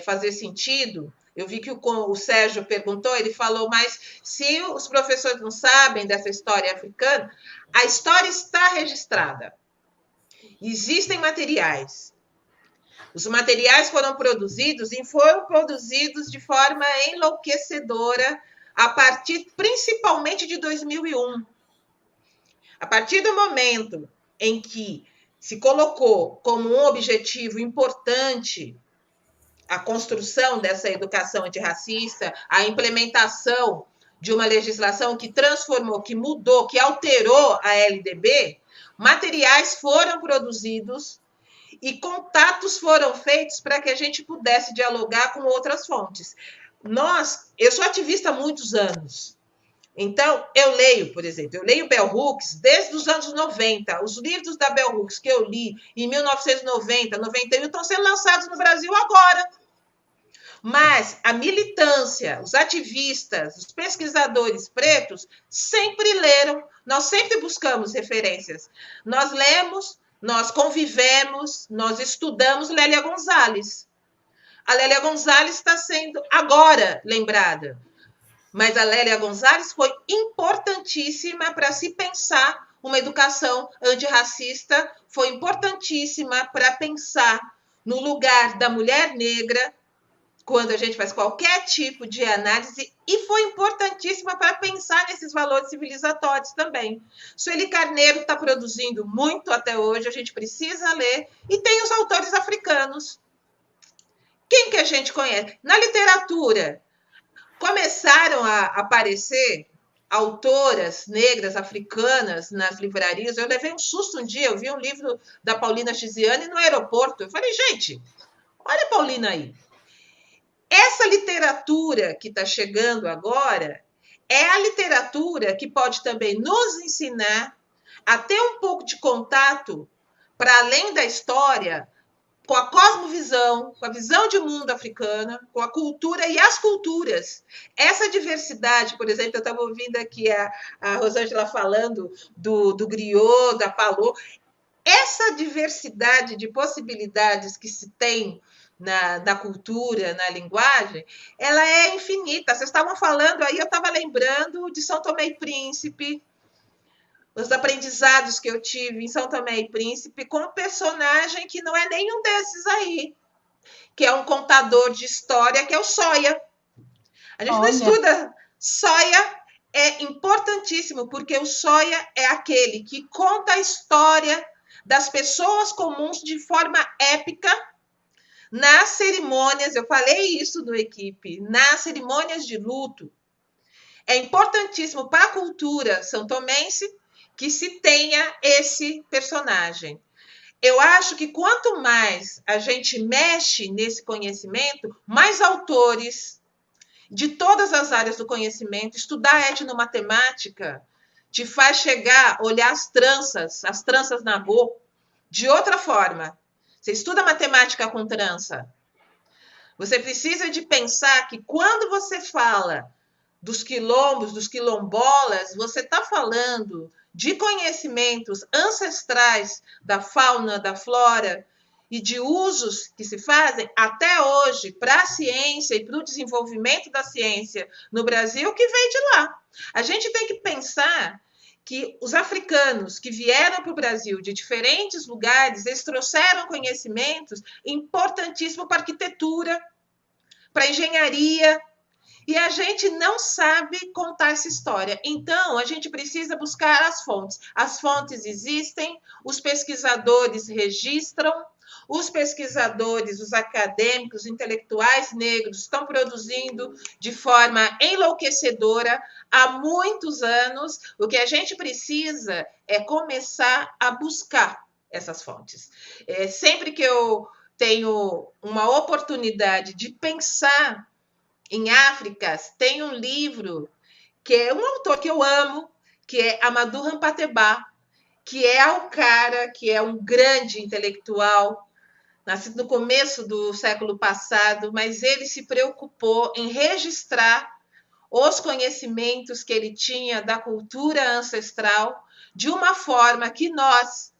fazer sentido, eu vi que o Sérgio perguntou, ele falou, mas se os professores não sabem dessa história africana, a história está registrada. Existem materiais. Os materiais foram produzidos e foram produzidos de forma enlouquecedora a partir, principalmente, de 2001. A partir do momento em que se colocou como um objetivo importante a construção dessa educação antirracista, a implementação de uma legislação que transformou, que mudou, que alterou a LDB, materiais foram produzidos e contatos foram feitos para que a gente pudesse dialogar com outras fontes. Eu sou ativista há muitos anos. Então, eu leio, por exemplo, Bell Hooks desde os anos 90. Os livros da Bell Hooks que eu li em 1990, 91, estão sendo lançados no Brasil agora. Mas a militância, os ativistas, os pesquisadores pretos sempre leram, nós sempre buscamos referências. Nós lemos, nós convivemos, nós estudamos Lélia Gonzalez. A Lélia Gonzalez está sendo agora lembrada. Mas a Lélia Gonzalez foi importantíssima para se pensar uma educação antirracista, foi importantíssima para pensar no lugar da mulher negra, quando a gente faz qualquer tipo de análise, e foi importantíssima para pensar nesses valores civilizatórios também. Sueli Carneiro está produzindo muito até hoje, a gente precisa ler, e tem os autores africanos. Quem que a gente conhece? Na literatura, começaram a aparecer autoras negras africanas nas livrarias. Eu levei um susto um dia, eu vi um livro da Paulina Chiziane no aeroporto. Eu falei, gente, olha a Paulina aí. Essa literatura que está chegando agora é a literatura que pode também nos ensinar a ter um pouco de contato, para além da história, com a cosmovisão, com a visão de mundo africana, com a cultura e as culturas. Essa diversidade, por exemplo, eu estava ouvindo aqui a Rosângela falando do griot, da palô. Essa diversidade de possibilidades que se tem na cultura, na linguagem, ela é infinita. Vocês estavam falando aí, eu estava lembrando de São Tomé e Príncipe, os aprendizados que eu tive em São Tomé e Príncipe com um personagem que não é nenhum desses aí, que é um contador de história, que é o Soia. A gente não estuda. Soia é importantíssimo, porque o Soia é aquele que conta a história das pessoas comuns de forma épica nas cerimônias, eu falei isso no equipe, nas cerimônias de luto. É importantíssimo para a cultura santomense que se tenha esse personagem. Eu acho que quanto mais a gente mexe nesse conhecimento, mais autores de todas as áreas do conhecimento, estudar etnomatemática te faz chegar, olhar as tranças na Go, de outra forma. Você estuda matemática com trança. Você precisa de pensar que quando você fala dos quilombos, dos quilombolas, você está falando de conhecimentos ancestrais da fauna, da flora e de usos que se fazem até hoje para a ciência e para o desenvolvimento da ciência no Brasil, que vem de lá. A gente tem que pensar que os africanos que vieram para o Brasil de diferentes lugares, eles trouxeram conhecimentos importantíssimos para a arquitetura, para a engenharia, e a gente não sabe contar essa história. Então, a gente precisa buscar as fontes. As fontes existem, os pesquisadores registram, os pesquisadores, os acadêmicos, os intelectuais negros estão produzindo de forma enlouquecedora há muitos anos. O que a gente precisa é começar a buscar essas fontes. Sempre que eu tenho uma oportunidade de pensar em África, tem um livro que é um autor que eu amo, que é Amadou Hampâté-Bâ, que é um cara que é um grande intelectual, nascido no começo do século passado, mas ele se preocupou em registrar os conhecimentos que ele tinha da cultura ancestral de uma forma que nós,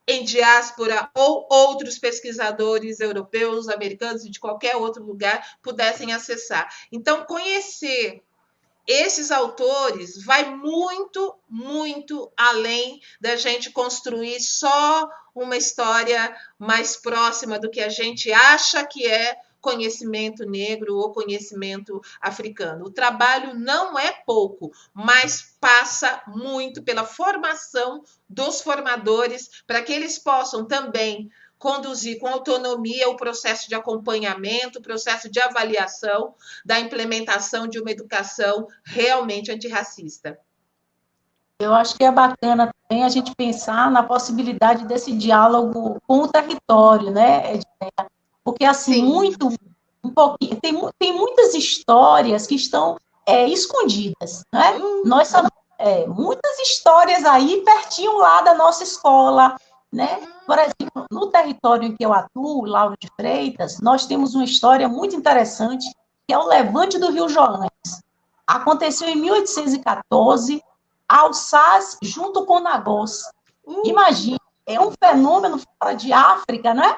em diáspora, ou outros pesquisadores europeus, americanos e de qualquer outro lugar, pudessem acessar. Então, conhecer esses autores vai muito, muito além da gente construir só uma história mais próxima do que a gente acha que é conhecimento negro ou conhecimento africano. O trabalho não é pouco, mas passa muito pela formação dos formadores para que eles possam também conduzir com autonomia o processo de acompanhamento, o processo de avaliação da implementação de uma educação realmente antirracista. Eu acho que é bacana também a gente pensar na possibilidade desse diálogo com o território, né, Edneia? Porque, assim, tem muitas histórias que estão escondidas, né? Nós sabemos, muitas histórias aí pertinho lá da nossa escola, né? Por exemplo, no território em que eu atuo, Lauro de Freitas, nós temos uma história muito interessante, que é o Levante do Rio Joanes. Aconteceu em 1814, Alsace junto com Nagôs. Imagina, é um fenômeno fora de África, né?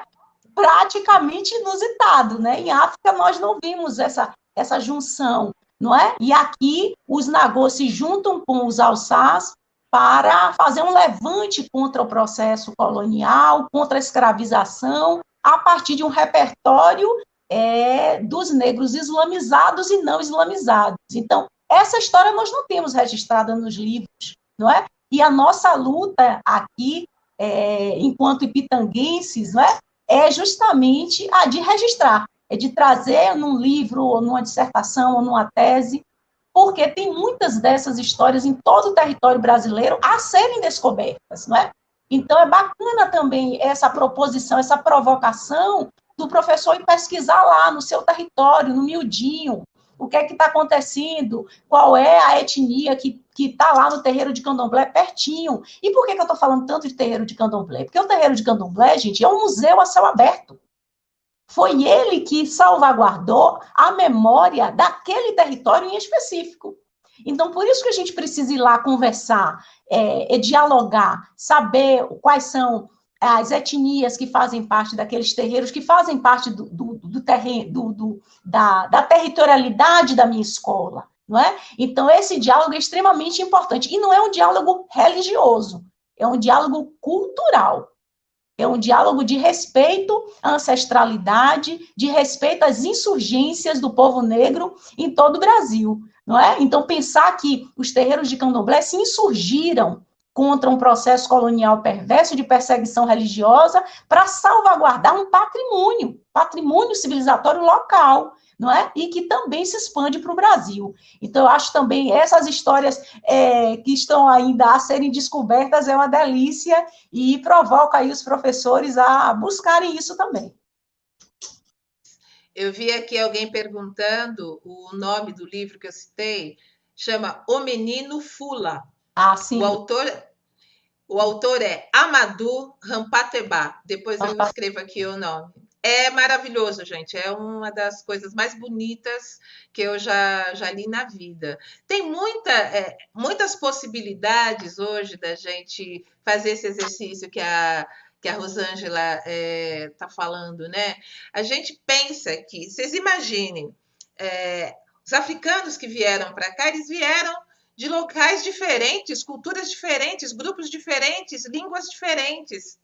Praticamente inusitado, né? Em África nós não vimos essa junção, não é? E aqui os Nagôs se juntam com os Alsás para fazer um levante contra o processo colonial, contra a escravização, a partir de um repertório dos negros islamizados e não islamizados. Então, essa história nós não temos registrada nos livros, não é? E a nossa luta aqui, enquanto ipitanguenses, não é? É justamente a de registrar, é de trazer num livro, ou numa dissertação, ou numa tese, porque tem muitas dessas histórias em todo o território brasileiro a serem descobertas, não é? Então, é bacana também essa proposição, essa provocação do professor ir pesquisar lá no seu território, no miudinho, o que é que está acontecendo, qual é a etnia que está lá no terreiro de Candomblé, pertinho. E por que eu estou falando tanto de terreiro de Candomblé? Porque o terreiro de Candomblé, gente, é um museu a céu aberto. Foi ele que salvaguardou a memória daquele território em específico. Então, por isso que a gente precisa ir lá conversar, dialogar, saber quais são as etnias que fazem parte daqueles terreiros, que fazem parte da territorialidade da minha escola, não é? Então, esse diálogo é extremamente importante. E não é um diálogo religioso, é um diálogo cultural. É um diálogo de respeito à ancestralidade, de respeito às insurgências do povo negro em todo o Brasil, não é? Então, pensar que os terreiros de candomblé se insurgiram contra um processo colonial perverso de perseguição religiosa para salvaguardar um patrimônio civilizatório local, não é? E que também se expande para o Brasil. Então, eu acho também essas histórias que estão ainda a serem descobertas é uma delícia e provoca aí os professores a buscarem isso também. Eu vi aqui alguém perguntando o nome do livro que eu citei, chama O Menino Fula. Ah, sim. O autor é Amadou Rampateba. Depois eu escrevo aqui o nome. É maravilhoso, gente. É uma das coisas mais bonitas que eu já li na vida. Tem muitas possibilidades hoje da gente fazer esse exercício que a Rosângela está falando, né? A gente pensa que, vocês imaginem, os africanos que vieram para cá, eles vieram de locais diferentes, culturas diferentes, grupos diferentes, línguas diferentes.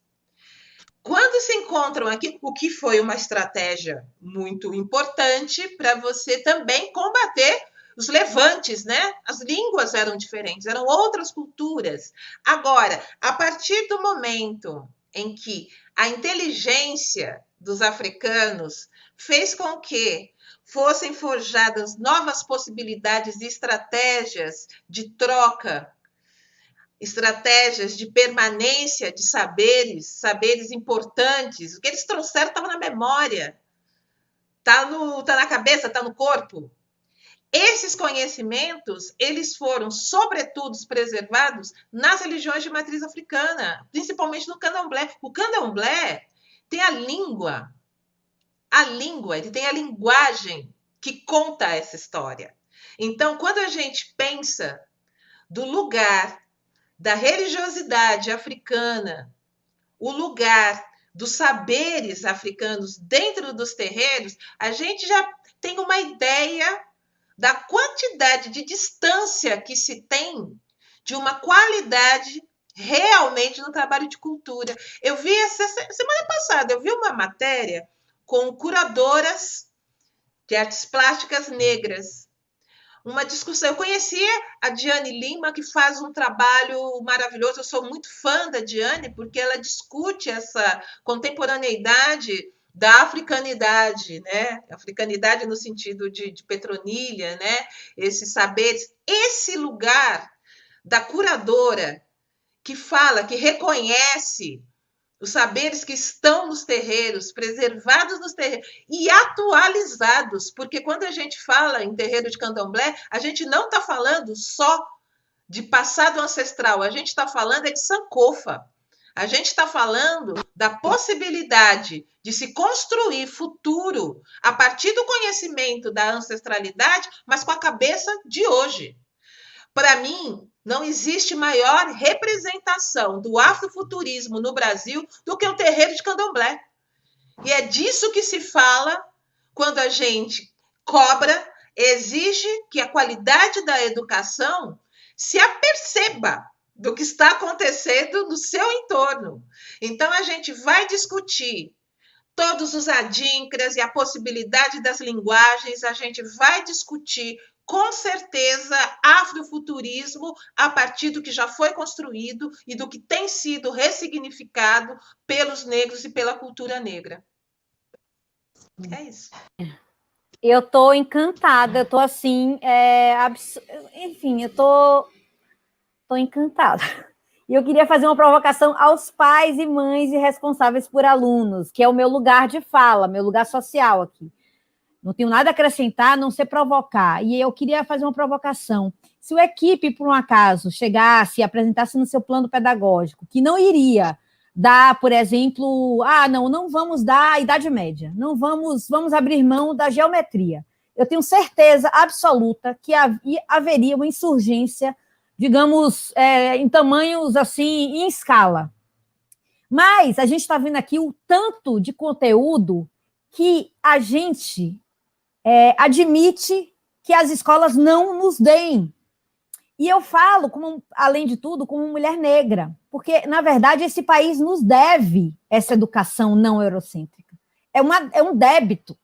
Quando se encontram aqui, o que foi uma estratégia muito importante para você também combater os levantes, né? As línguas eram diferentes, eram outras culturas. Agora, a partir do momento em que a inteligência dos africanos fez com que fossem forjadas novas possibilidades e estratégias de troca, estratégias de permanência de saberes importantes. O que eles trouxeram estava na memória, tá na cabeça, está no corpo. Esses conhecimentos, eles foram, sobretudo, preservados nas religiões de matriz africana, principalmente no candomblé. O candomblé tem a língua, ele tem a linguagem que conta essa história. Então, quando a gente pensa do lugar da religiosidade africana, o lugar dos saberes africanos dentro dos terreiros, a gente já tem uma ideia da quantidade de distância que se tem de uma qualidade realmente no trabalho de cultura. Eu vi semana passada, eu vi uma matéria com curadoras de artes plásticas negras. Uma discussão. Eu conhecia a Diane Lima, que faz um trabalho maravilhoso. Eu sou muito fã da Diane, porque ela discute essa contemporaneidade da africanidade, né? Africanidade no sentido de Petronilha, né? Esses saberes, esse lugar da curadora que fala, que reconhece os saberes que estão nos terreiros, preservados nos terreiros e atualizados, porque quando a gente fala em terreiro de candomblé, a gente não está falando só de passado ancestral, a gente está falando de sankofa. A gente está falando da possibilidade de se construir futuro a partir do conhecimento da ancestralidade, mas com a cabeça de hoje. Para mim, não existe maior representação do afrofuturismo no Brasil do que o terreiro de candomblé. E é disso que se fala quando a gente cobra, exige que a qualidade da educação se aperceba do que está acontecendo no seu entorno. Então, a gente vai discutir todos os adinkras e a possibilidade das linguagens, a gente vai discutir com certeza, afrofuturismo a partir do que já foi construído e do que tem sido ressignificado pelos negros e pela cultura negra. É isso. Eu estou encantada, eu estou assim, enfim, eu estou encantada. E eu queria fazer uma provocação aos pais e mães e responsáveis por alunos, que é o meu lugar de fala, meu lugar social aqui. Não tenho nada a acrescentar, a não ser provocar. E eu queria fazer uma provocação. Se o equipe, por um acaso, chegasse e apresentasse no seu plano pedagógico que não iria dar, por exemplo, não vamos dar a Idade Média, não vamos abrir mão da geometria. Eu tenho certeza absoluta que haveria uma insurgência, digamos, em tamanhos assim, em escala. Mas a gente está vendo aqui o tanto de conteúdo que a gente admite que as escolas não nos deem. E eu falo, além de tudo, como mulher negra, porque, na verdade, esse país nos deve essa educação não eurocêntrica. É um débito.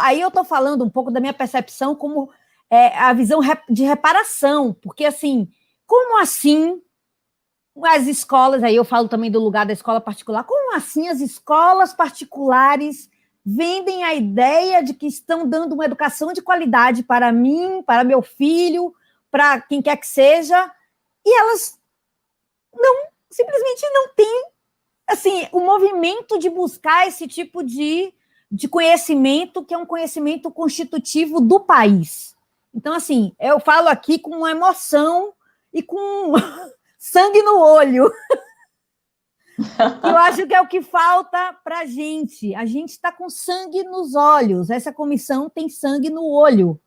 Aí eu estou falando um pouco da minha percepção como a visão de reparação, porque, assim, como assim as escolas, aí eu falo também do lugar da escola particular, como assim as escolas particulares vendem a ideia de que estão dando uma educação de qualidade para mim, para meu filho, para quem quer que seja, e elas simplesmente não têm, assim, o movimento de buscar esse tipo de conhecimento, que é um conhecimento constitutivo do país. Então, assim, eu falo aqui com uma emoção e com sangue no olho. Eu acho que é o que falta para a gente. A gente está com sangue nos olhos. Essa comissão tem sangue no olho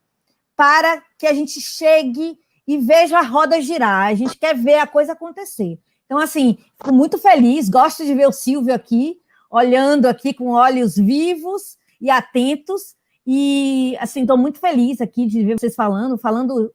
para que a gente chegue e veja a roda girar. A gente quer ver a coisa acontecer. Então, assim, fico muito feliz. Gosto de ver o Silvio aqui, olhando aqui com olhos vivos e atentos. E, assim, estou muito feliz aqui de ver vocês falando,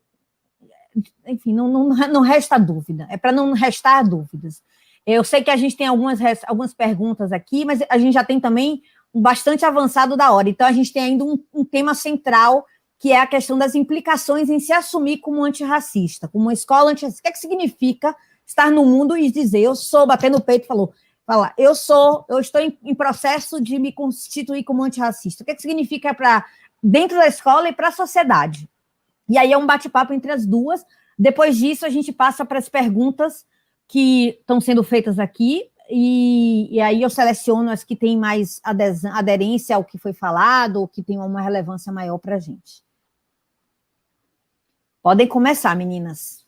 enfim, não resta dúvida. É para não restar dúvidas. Eu sei que a gente tem algumas perguntas aqui, mas a gente já tem também um bastante avançado da hora. Então, a gente tem ainda um tema central, que é a questão das implicações em se assumir como antirracista, como uma escola antirracista. O que é que significa estar no mundo e dizer, eu sou, bater no peito e falar, eu estou em processo de me constituir como antirracista. O que é que significa para dentro da escola e para a sociedade? E aí é um bate-papo entre as duas. Depois disso, a gente passa para as perguntas que estão sendo feitas aqui, e aí eu seleciono as que têm mais aderência ao que foi falado, ou que têm uma relevância maior para a gente. Podem começar, meninas.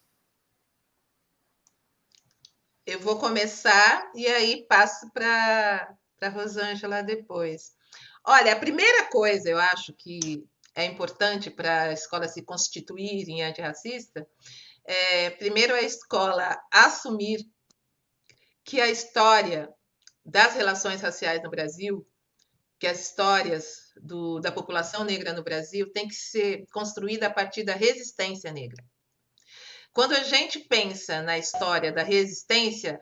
Eu vou começar e aí passo para a Rosângela depois. Olha, a primeira coisa, eu acho que é importante para a escola se constituir em antirracista, primeiro a escola assumir que a história das relações raciais no Brasil, que as histórias da população negra no Brasil tem que ser construída a partir da resistência negra. Quando a gente pensa na história da resistência,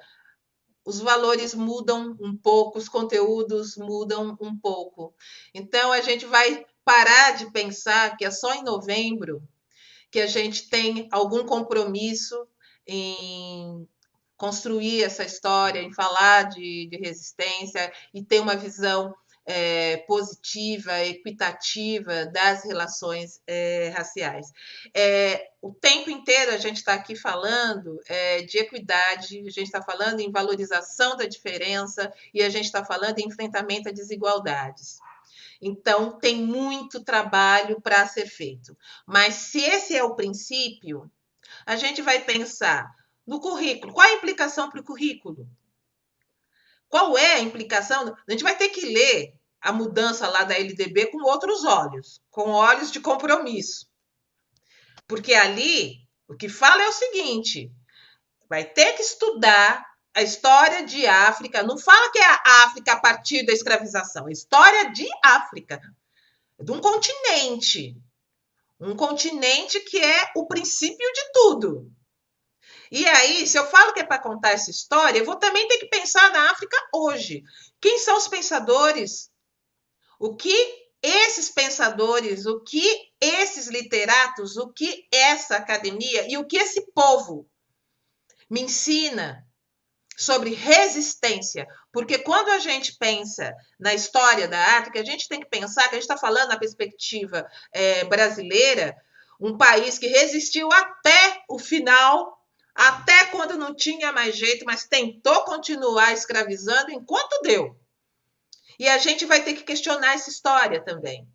os valores mudam um pouco, os conteúdos mudam um pouco. Então, a gente vai parar de pensar que é só em novembro que a gente tem algum compromisso em construir essa história, em falar de resistência e ter uma visão positiva, equitativa das relações raciais. O tempo inteiro a gente está aqui falando de equidade, a gente está falando em valorização da diferença e a gente está falando em enfrentamento a desigualdades. Então, tem muito trabalho para ser feito. Mas se esse é o princípio, a gente vai pensar no currículo. Qual a implicação para o currículo? Qual é a implicação? A gente vai ter que ler a mudança lá da LDB com outros olhos, com olhos de compromisso. Porque ali, o que fala é o seguinte, vai ter que estudar a história de África, não fala que é a África a partir da escravização, é história de África, de um continente que é o princípio de tudo. E aí, se eu falo que é para contar essa história, eu vou também ter que pensar na África hoje. Quem são os pensadores? O que esses pensadores, o que esses literatos, o que essa academia e o que esse povo me ensina sobre resistência, porque quando a gente pensa na história da África, a gente tem que pensar que a gente está falando na perspectiva brasileira, um país que resistiu até o final, até quando não tinha mais jeito, mas tentou continuar escravizando enquanto deu. E a gente vai ter que questionar essa história também.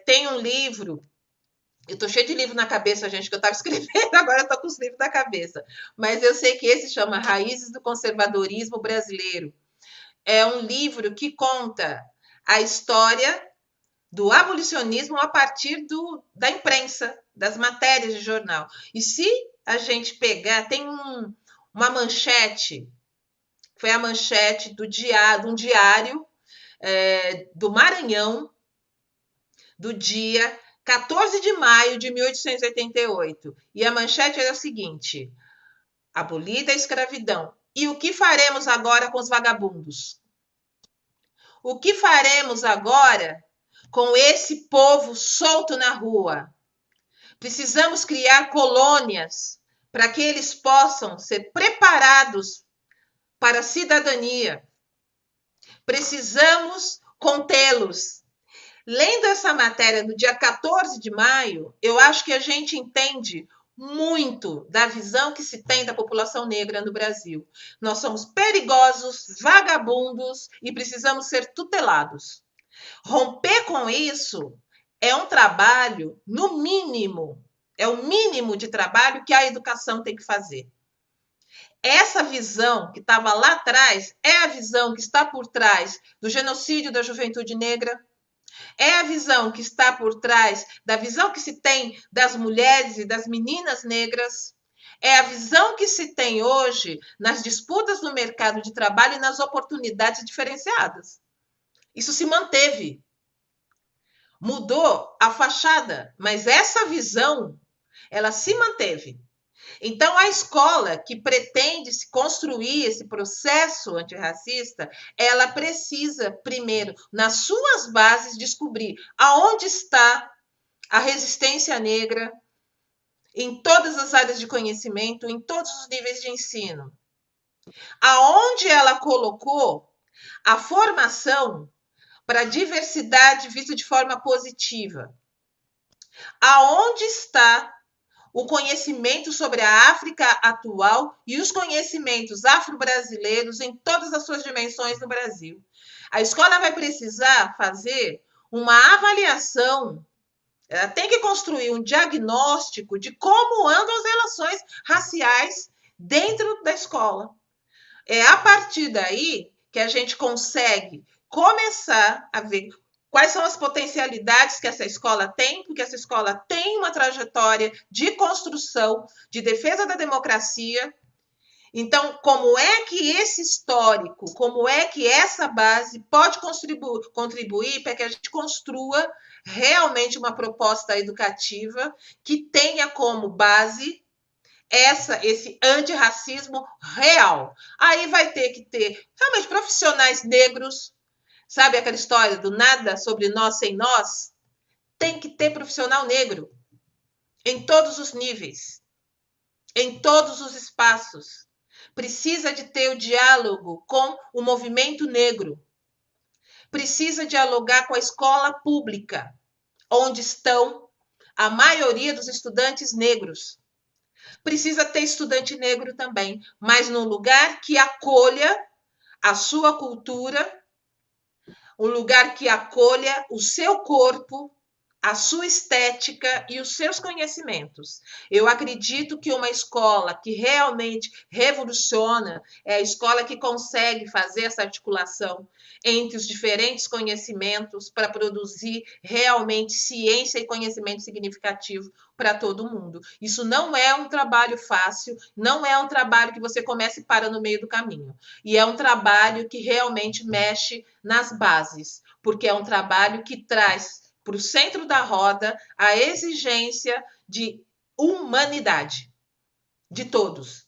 Tem um livro, eu estou cheia de livro na cabeça, gente, que eu estava escrevendo, agora eu estou com os livros na cabeça. Mas eu sei que esse chama Raízes do Conservadorismo Brasileiro. É um livro que conta a história do abolicionismo a partir da imprensa, das matérias de jornal. E se a gente pegar, tem uma manchete, foi a manchete de um diário do Maranhão, do dia 14 de maio de 1888. E a manchete era a seguinte: abolida a escravidão. E o que faremos agora com os vagabundos? O que faremos agora com esse povo solto na rua? Precisamos criar colônias para que eles possam ser preparados para a cidadania. Precisamos contê-los. Lendo essa matéria do dia 14 de maio, eu acho que a gente entende muito da visão que se tem da população negra no Brasil. Nós somos perigosos, vagabundos e precisamos ser tutelados. Romper com isso é um trabalho, no mínimo, é o mínimo de trabalho que a educação tem que fazer. Essa visão que estava lá atrás é a visão que está por trás do genocídio da juventude negra, é a visão que está por trás da visão que se tem das mulheres e das meninas negras, é a visão que se tem hoje nas disputas no mercado de trabalho e nas oportunidades diferenciadas. Isso se manteve. Mudou a fachada, mas essa visão, ela se manteve. Então, a escola que pretende se construir esse processo antirracista, ela precisa, primeiro, nas suas bases, descobrir aonde está a resistência negra em todas as áreas de conhecimento, em todos os níveis de ensino. Aonde ela colocou a formação para a diversidade vista de forma positiva. Aonde está o conhecimento sobre a África atual e os conhecimentos afro-brasileiros em todas as suas dimensões no Brasil. A escola vai precisar fazer uma avaliação, ela tem que construir um diagnóstico de como andam as relações raciais dentro da escola. É a partir daí que a gente consegue começar a ver quais são as potencialidades que essa escola tem, porque essa escola tem uma trajetória de construção, de defesa da democracia. Então, como é que esse histórico, como é que essa base pode contribuir para que a gente construa realmente uma proposta educativa que tenha como base esse antirracismo real. Aí vai ter que ter realmente profissionais negros. Sabe aquela história do nada sobre nós sem nós? Tem que ter profissional negro em todos os níveis, em todos os espaços. Precisa de ter o diálogo com o movimento negro. Precisa dialogar com a escola pública, onde estão a maioria dos estudantes negros. Precisa ter estudante negro também, mas num lugar que acolha a sua cultura, um lugar que acolha o seu corpo, a sua estética e os seus conhecimentos. Eu acredito que uma escola que realmente revoluciona é a escola que consegue fazer essa articulação entre os diferentes conhecimentos para produzir realmente ciência e conhecimento significativo para todo mundo. Isso não é um trabalho fácil, não é um trabalho que você começa e para no meio do caminho. E é um trabalho que realmente mexe nas bases, porque é um trabalho que traz para o centro da roda a exigência de humanidade de todos.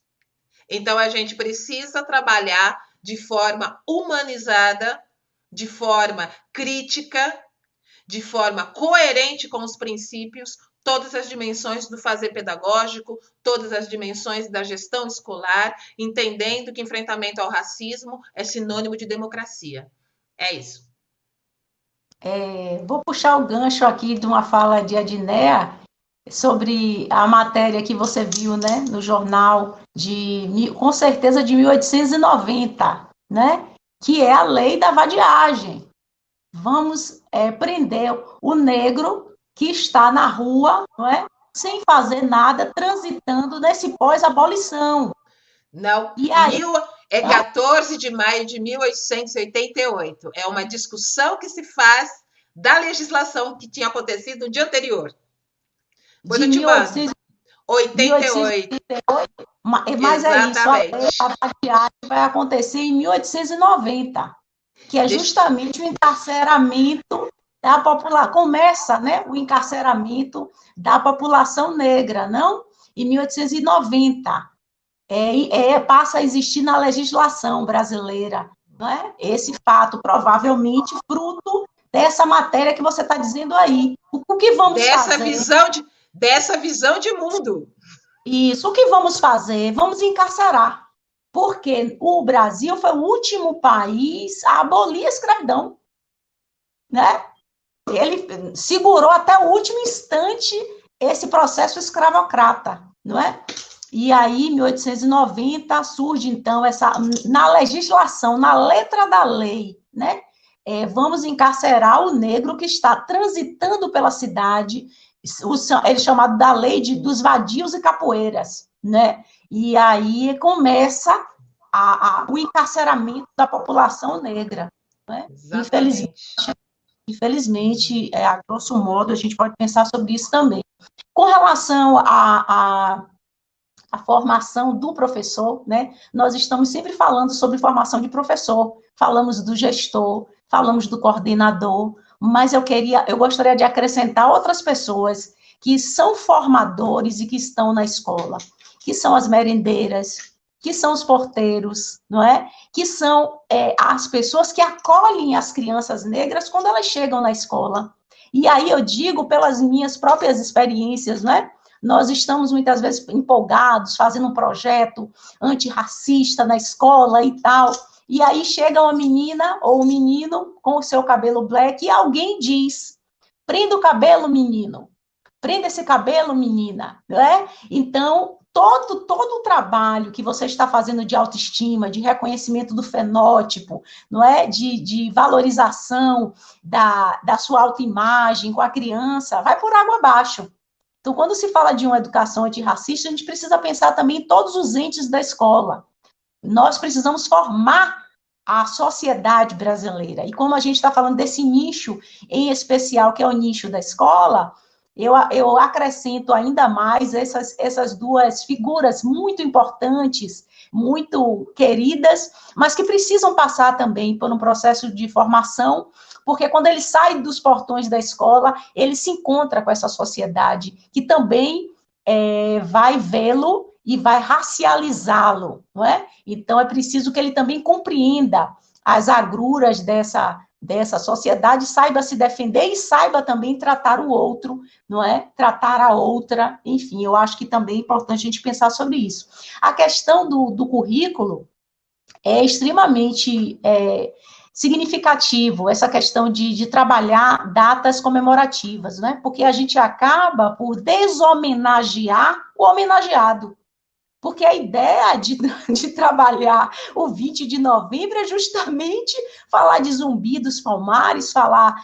Então, a gente precisa trabalhar de forma humanizada, de forma crítica, de forma coerente com os princípios, todas as dimensões do fazer pedagógico, todas as dimensões da gestão escolar, entendendo que enfrentamento ao racismo é sinônimo de democracia. É isso. Vou puxar o gancho aqui de uma fala de Adinea sobre a matéria que você viu, né, no jornal, com certeza de 1890, né, que é a lei da vadiagem. Vamos prender o negro que está na rua, não é, sem fazer nada, transitando nesse pós-abolição. Não, e aí, 14 de maio de 1888. É uma discussão que se faz da legislação que tinha acontecido no dia anterior. Depois eu te mando. 88. Mas exatamente. É isso, a vadiagem vai acontecer em 1890, que é justamente o encarceramento começa, né, o encarceramento da população negra, não? Em 1890, passa a existir na legislação brasileira, não é? Esse fato, provavelmente, fruto dessa matéria que você está dizendo aí. O que vamos fazer? Dessa visão de mundo. Isso, o que vamos fazer? Vamos encarcerar. Porque o Brasil foi o último país a abolir a escravidão, né? Ele segurou até o último instante esse processo escravocrata, não é? E aí, em 1890, surge, então, na legislação, na letra da lei, né? Vamos encarcerar o negro que está transitando pela cidade, ele é chamado da lei dos vadios e capoeiras, né? E aí começa o encarceramento da população negra, né? Infelizmente, a grosso modo, a gente pode pensar sobre isso também. Com relação à formação do professor, né? Nós estamos sempre falando sobre formação de professor, falamos do gestor, falamos do coordenador, mas eu gostaria de acrescentar outras pessoas que são formadores e que estão na escola, que são as merendeiras, que são os porteiros, não é? Que são as pessoas que acolhem as crianças negras quando elas chegam na escola. E aí eu digo pelas minhas próprias experiências, não é? Nós estamos muitas vezes empolgados, fazendo um projeto antirracista na escola e tal, e aí chega uma menina ou um menino com o seu cabelo black e alguém diz, prenda o cabelo, menino, prenda esse cabelo, menina, né? Então, todo o trabalho que você está fazendo de autoestima, de reconhecimento do fenótipo, não é? De valorização da sua autoimagem com a criança, vai por água abaixo. Então, quando se fala de uma educação antirracista, a gente precisa pensar também em todos os entes da escola. Nós precisamos formar a sociedade brasileira. E como a gente está falando desse nicho em especial, que é o nicho da escola, eu acrescento ainda mais essas duas figuras muito importantes, muito queridas, mas que precisam passar também por um processo de formação, porque quando ele sai dos portões da escola, ele se encontra com essa sociedade, que também vai vê-lo e vai racializá-lo, não é? Então, é preciso que ele também compreenda as agruras dessa sociedade, saiba se defender e saiba também tratar o outro, não é? Tratar a outra, enfim, eu acho que também é importante a gente pensar sobre isso. A questão do currículo é extremamente significativo, essa questão de trabalhar datas comemorativas, né? Porque a gente acaba por deshomenagear o homenageado. Porque a ideia de trabalhar o 20 de novembro é justamente falar de Zumbi dos Palmares, falar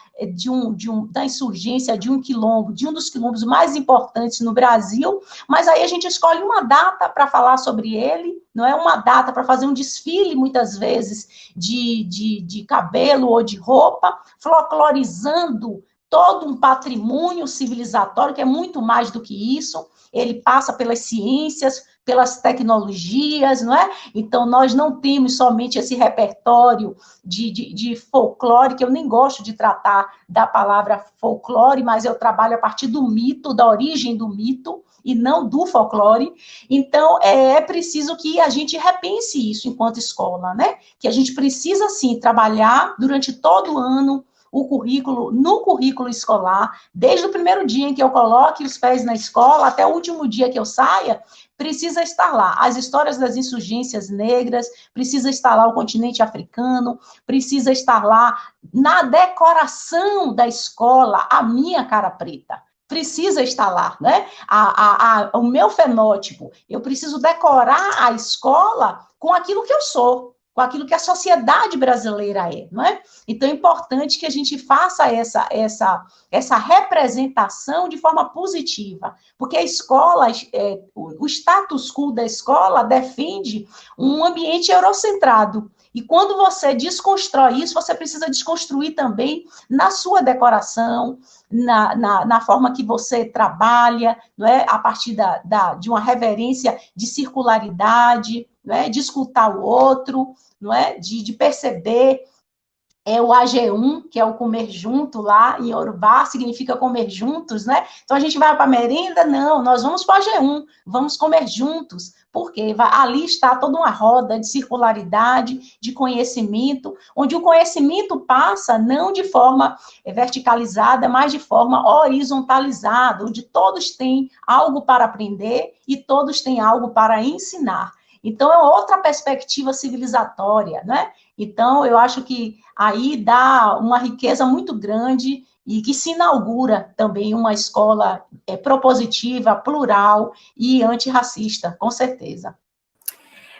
da insurgência de um quilombo, de um dos quilombos mais importantes no Brasil, mas aí a gente escolhe uma data para falar sobre ele, não é uma data para fazer um desfile, muitas vezes, de cabelo ou de roupa, folclorizando todo um patrimônio civilizatório, que é muito mais do que isso, ele passa pelas ciências, pelas tecnologias, não é? Então, nós não temos somente esse repertório de folclore, que eu nem gosto de tratar da palavra folclore, mas eu trabalho a partir do mito, da origem do mito, e não do folclore. Então, é preciso que a gente repense isso enquanto escola, né? Que a gente precisa, sim, trabalhar durante todo o ano o currículo, no currículo escolar, desde o primeiro dia em que eu coloque os pés na escola, até o último dia que eu saia, precisa estar lá as histórias das insurgências negras, precisa estar lá o continente africano, precisa estar lá na decoração da escola a minha cara preta. Precisa estar lá, né? O meu fenótipo. Eu preciso decorar a escola com aquilo que eu sou, com aquilo que a sociedade brasileira é, não é? Então, é importante que a gente faça essa representação de forma positiva, porque a escola, o status quo da escola defende um ambiente eurocentrado, e quando você desconstrói isso, você precisa desconstruir também na sua decoração, na forma que você trabalha, não é? A partir de uma reverência de circularidade, não é? De escutar o outro, não é? De perceber é o AG1, que é o comer junto lá em Yorubá, significa comer juntos, né? Então a gente vai para a merenda? Não, nós vamos para o AG1, vamos comer juntos, porque ali está toda uma roda de circularidade, de conhecimento, onde o conhecimento passa não de forma verticalizada, mas de forma horizontalizada, onde todos têm algo para aprender e todos têm algo para ensinar. Então, é outra perspectiva civilizatória, né? Então, eu acho que aí dá uma riqueza muito grande e que se inaugura também uma escola propositiva, plural e antirracista, com certeza.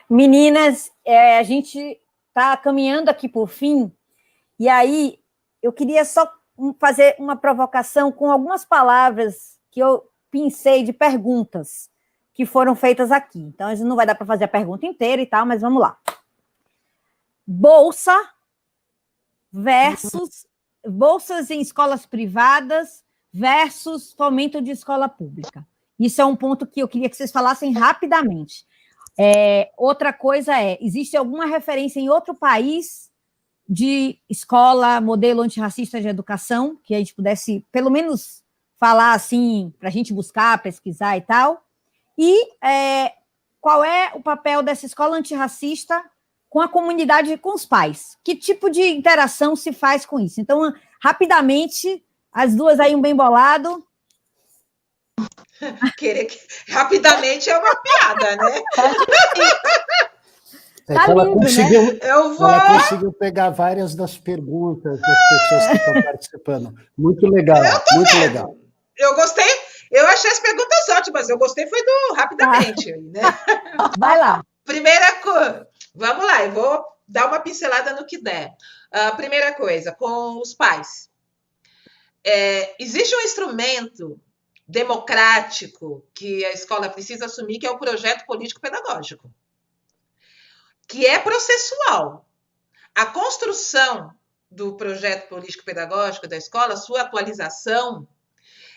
Meninas, a gente está caminhando aqui por fim, e aí eu queria só fazer uma provocação com algumas palavras que eu pensei de perguntas que foram feitas aqui. Então, a gente não vai dar para fazer a pergunta inteira e tal, mas vamos lá. Bolsa versus bolsas em escolas privadas versus fomento de escola pública. Isso é um ponto que eu queria que vocês falassem rapidamente. Outra coisa existe alguma referência em outro país de escola, modelo antirracista de educação, que a gente pudesse, pelo menos, falar assim, para a gente buscar, pesquisar e tal? E qual é o papel dessa escola antirracista com a comunidade, com os pais? Que tipo de interação se faz com isso? Então, rapidamente, as duas aí, um bem bolado. Rapidamente é uma piada, né? Tá lindo, né? Ela conseguiu pegar várias das perguntas das pessoas que estão participando. Muito legal, muito legal. Eu gostei, eu achei as perguntas ótimas, eu gostei foi do rapidamente, né? Vai lá. Primeira coisa, vamos lá, eu vou dar uma pincelada no que der. Primeira coisa, com os pais. Existe um instrumento democrático que a escola precisa assumir, que é o projeto político-pedagógico, que é processual. A construção do projeto político-pedagógico da escola, sua atualização,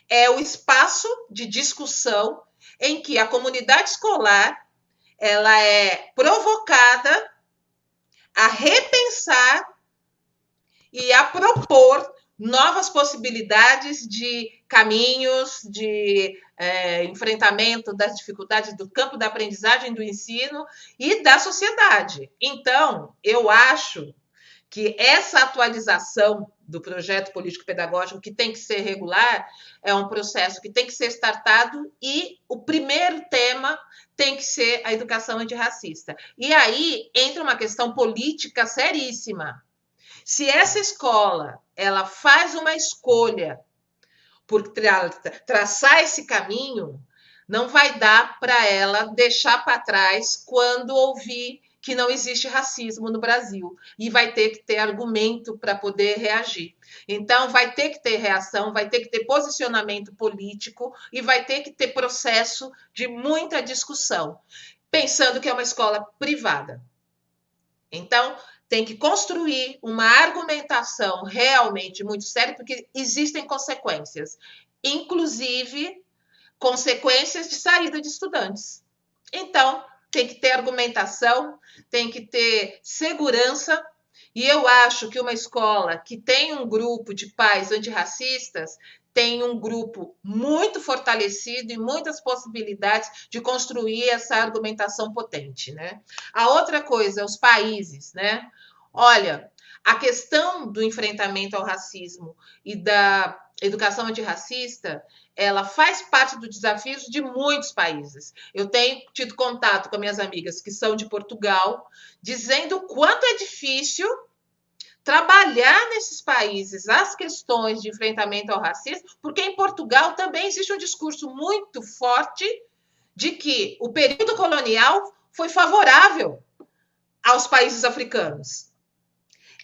é o espaço de discussão em que a comunidade escolar ela é provocada a repensar e a propor novas possibilidades de caminhos, de enfrentamento das dificuldades do campo da aprendizagem, do ensino e da sociedade. Então, eu acho que essa atualização do projeto político-pedagógico, que tem que ser regular, é um processo que tem que ser startado e o primeiro tema tem que ser a educação antirracista. E aí entra uma questão política seríssima. Se essa escola ela faz uma escolha por traçar esse caminho, não vai dar para ela deixar para trás quando ouvir que não existe racismo no Brasil, e vai ter que ter argumento para poder reagir. Então, vai ter que ter reação, vai ter que ter posicionamento político e vai ter que ter processo de muita discussão, pensando que é uma escola privada. Então, tem que construir uma argumentação realmente muito séria, porque existem consequências, inclusive consequências de saída de estudantes. Então, tem que ter argumentação, tem que ter segurança, e eu acho que uma escola que tem um grupo de pais antirracistas tem um grupo muito fortalecido e muitas possibilidades de construir essa argumentação potente, né? A outra coisa, os países, né? Olha, a questão do enfrentamento ao racismo e da educação antirracista, ela faz parte dos desafios de muitos países. Eu tenho tido contato com minhas amigas que são de Portugal, dizendo o quanto é difícil trabalhar nesses países as questões de enfrentamento ao racismo, porque em Portugal também existe um discurso muito forte de que o período colonial foi favorável aos países africanos.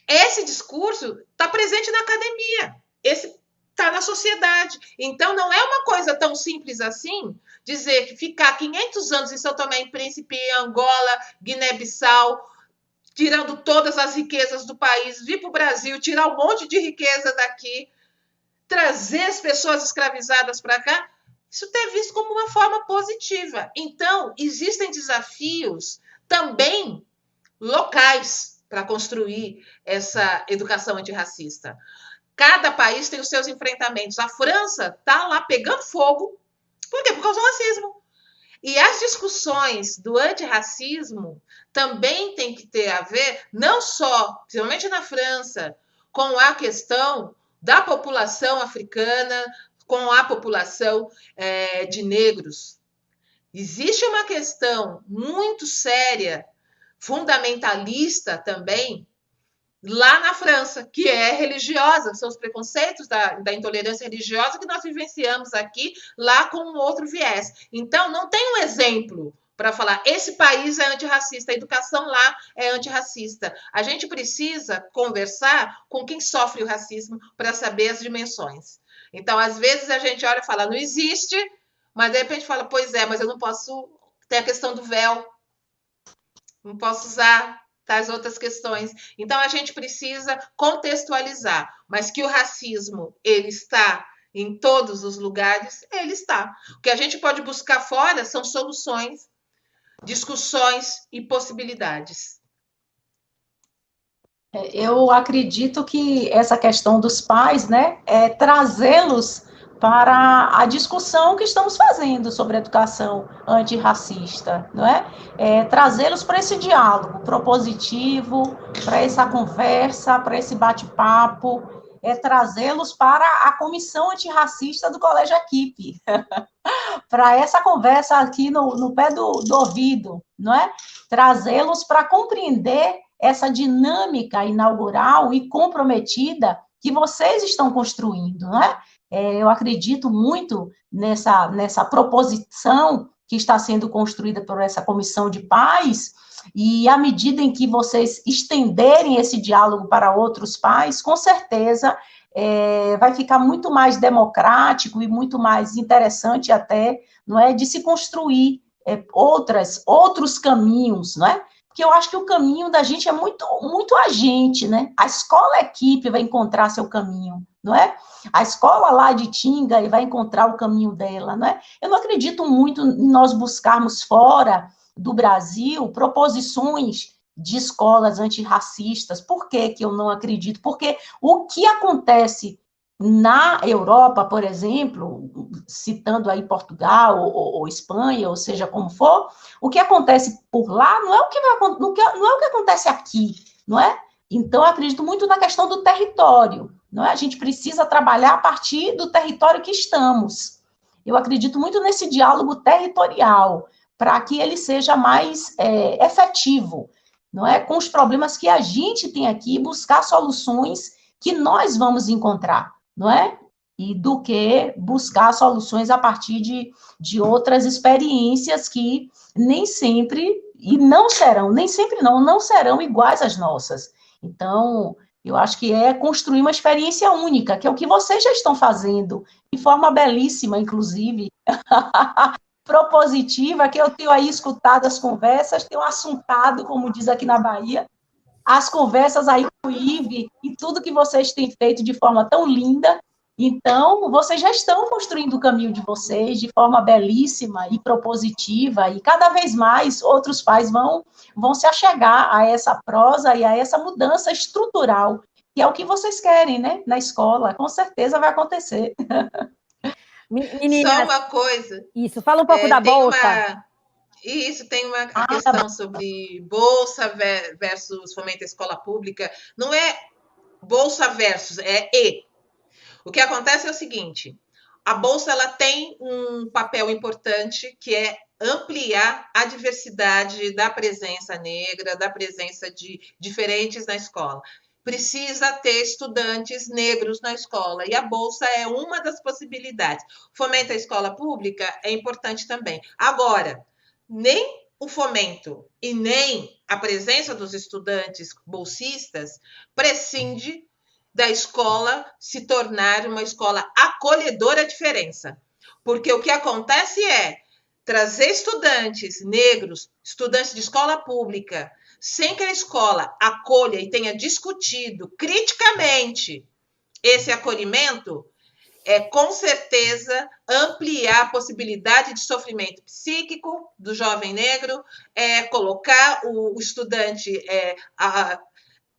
Esse discurso está presente na academia, esse está na sociedade. Então, não é uma coisa tão simples assim dizer que ficar 500 anos em São Tomé e Príncipe, Angola, Guiné-Bissau, tirando todas as riquezas do país, vir para o Brasil, tirar um monte de riqueza daqui, trazer as pessoas escravizadas para cá, isso é visto como uma forma positiva. Então, existem desafios também locais. para construir essa educação antirracista. Cada país tem os seus enfrentamentos. A França está lá pegando fogo. Por quê? Por causa do racismo. E as discussões do antirracismo também tem que ter a ver, não só, principalmente na França, com a questão da população africana, com a população de negros. Existe uma questão muito séria, fundamentalista também, lá na França, que é religiosa, são os preconceitos da intolerância religiosa que nós vivenciamos aqui, lá com um outro viés. Então, não tem um exemplo para falar, esse país é antirracista, a educação lá é antirracista. A gente precisa conversar com quem sofre o racismo para saber as dimensões. Então, às vezes, a gente olha e fala, não existe, mas de repente fala, pois é, mas eu não posso ter a questão do véu, não posso usar tais outras questões. Então, a gente precisa contextualizar, mas que o racismo, ele está em todos os lugares, ele está. O que a gente pode buscar fora são soluções, discussões e possibilidades. Eu acredito que essa questão dos pais, né, é trazê-los para a discussão que estamos fazendo sobre a educação antirracista, não é? Trazê-los para esse diálogo propositivo, para essa conversa, para esse bate-papo, trazê-los para a comissão antirracista do Colégio Equipe, para essa conversa aqui no pé do ouvido, não é? Trazê-los para compreender essa dinâmica inaugural e comprometida que vocês estão construindo, não é? Eu acredito muito nessa proposição que está sendo construída por essa comissão de pais, e à medida em que vocês estenderem esse diálogo para outros pais, com certeza vai ficar muito mais democrático e muito mais interessante até, não é, de se construir outros caminhos, não é? Porque eu acho que o caminho da gente é muito, muito a gente, né? A escola equipe vai encontrar seu caminho, não é? A escola lá de Tinga vai encontrar o caminho dela, não é? Eu não acredito muito em nós buscarmos fora do Brasil proposições de escolas antirracistas. Por que eu não acredito? Porque o que acontece na Europa, por exemplo, citando aí Portugal ou Espanha, ou seja como for, o que acontece por lá não é o que acontece aqui, não é? Então, eu acredito muito na questão do território, não é? A gente precisa trabalhar a partir do território que estamos. Eu acredito muito nesse diálogo territorial, para que ele seja mais efetivo, não é? Com os problemas que a gente tem aqui, buscar soluções que nós vamos encontrar, não é? E do que buscar soluções a partir de outras experiências que nem sempre, e não serão, nem sempre não serão iguais às nossas. Então, eu acho que é construir uma experiência única, que é o que vocês já estão fazendo, de forma belíssima, inclusive, propositiva, que eu tenho aí escutado as conversas, tenho assuntado, como diz aqui na Bahia, as conversas aí com o Ive e tudo que vocês têm feito de forma tão linda. Então, vocês já estão construindo o caminho de vocês de forma belíssima e propositiva, e cada vez mais outros pais vão se achegar a essa prosa e a essa mudança estrutural, que é o que vocês querem, né, na escola. Com certeza vai acontecer. Meninas, só uma coisa. Isso, fala um pouco da bolsa. Isso, tem uma questão sobre bolsa versus fomento à escola pública. Não é bolsa versus, é e. O que acontece é o seguinte, a bolsa ela tem um papel importante, que é ampliar a diversidade da presença negra, da presença de diferentes na escola. Precisa ter estudantes negros na escola, e a bolsa é uma das possibilidades. Fomento à escola pública é importante também. Agora, nem o fomento e nem a presença dos estudantes bolsistas prescinde da escola se tornar uma escola acolhedora à diferença. Porque o que acontece é trazer estudantes negros, estudantes de escola pública, sem que a escola acolha e tenha discutido criticamente esse acolhimento, com certeza, ampliar a possibilidade de sofrimento psíquico do jovem negro, colocar o estudante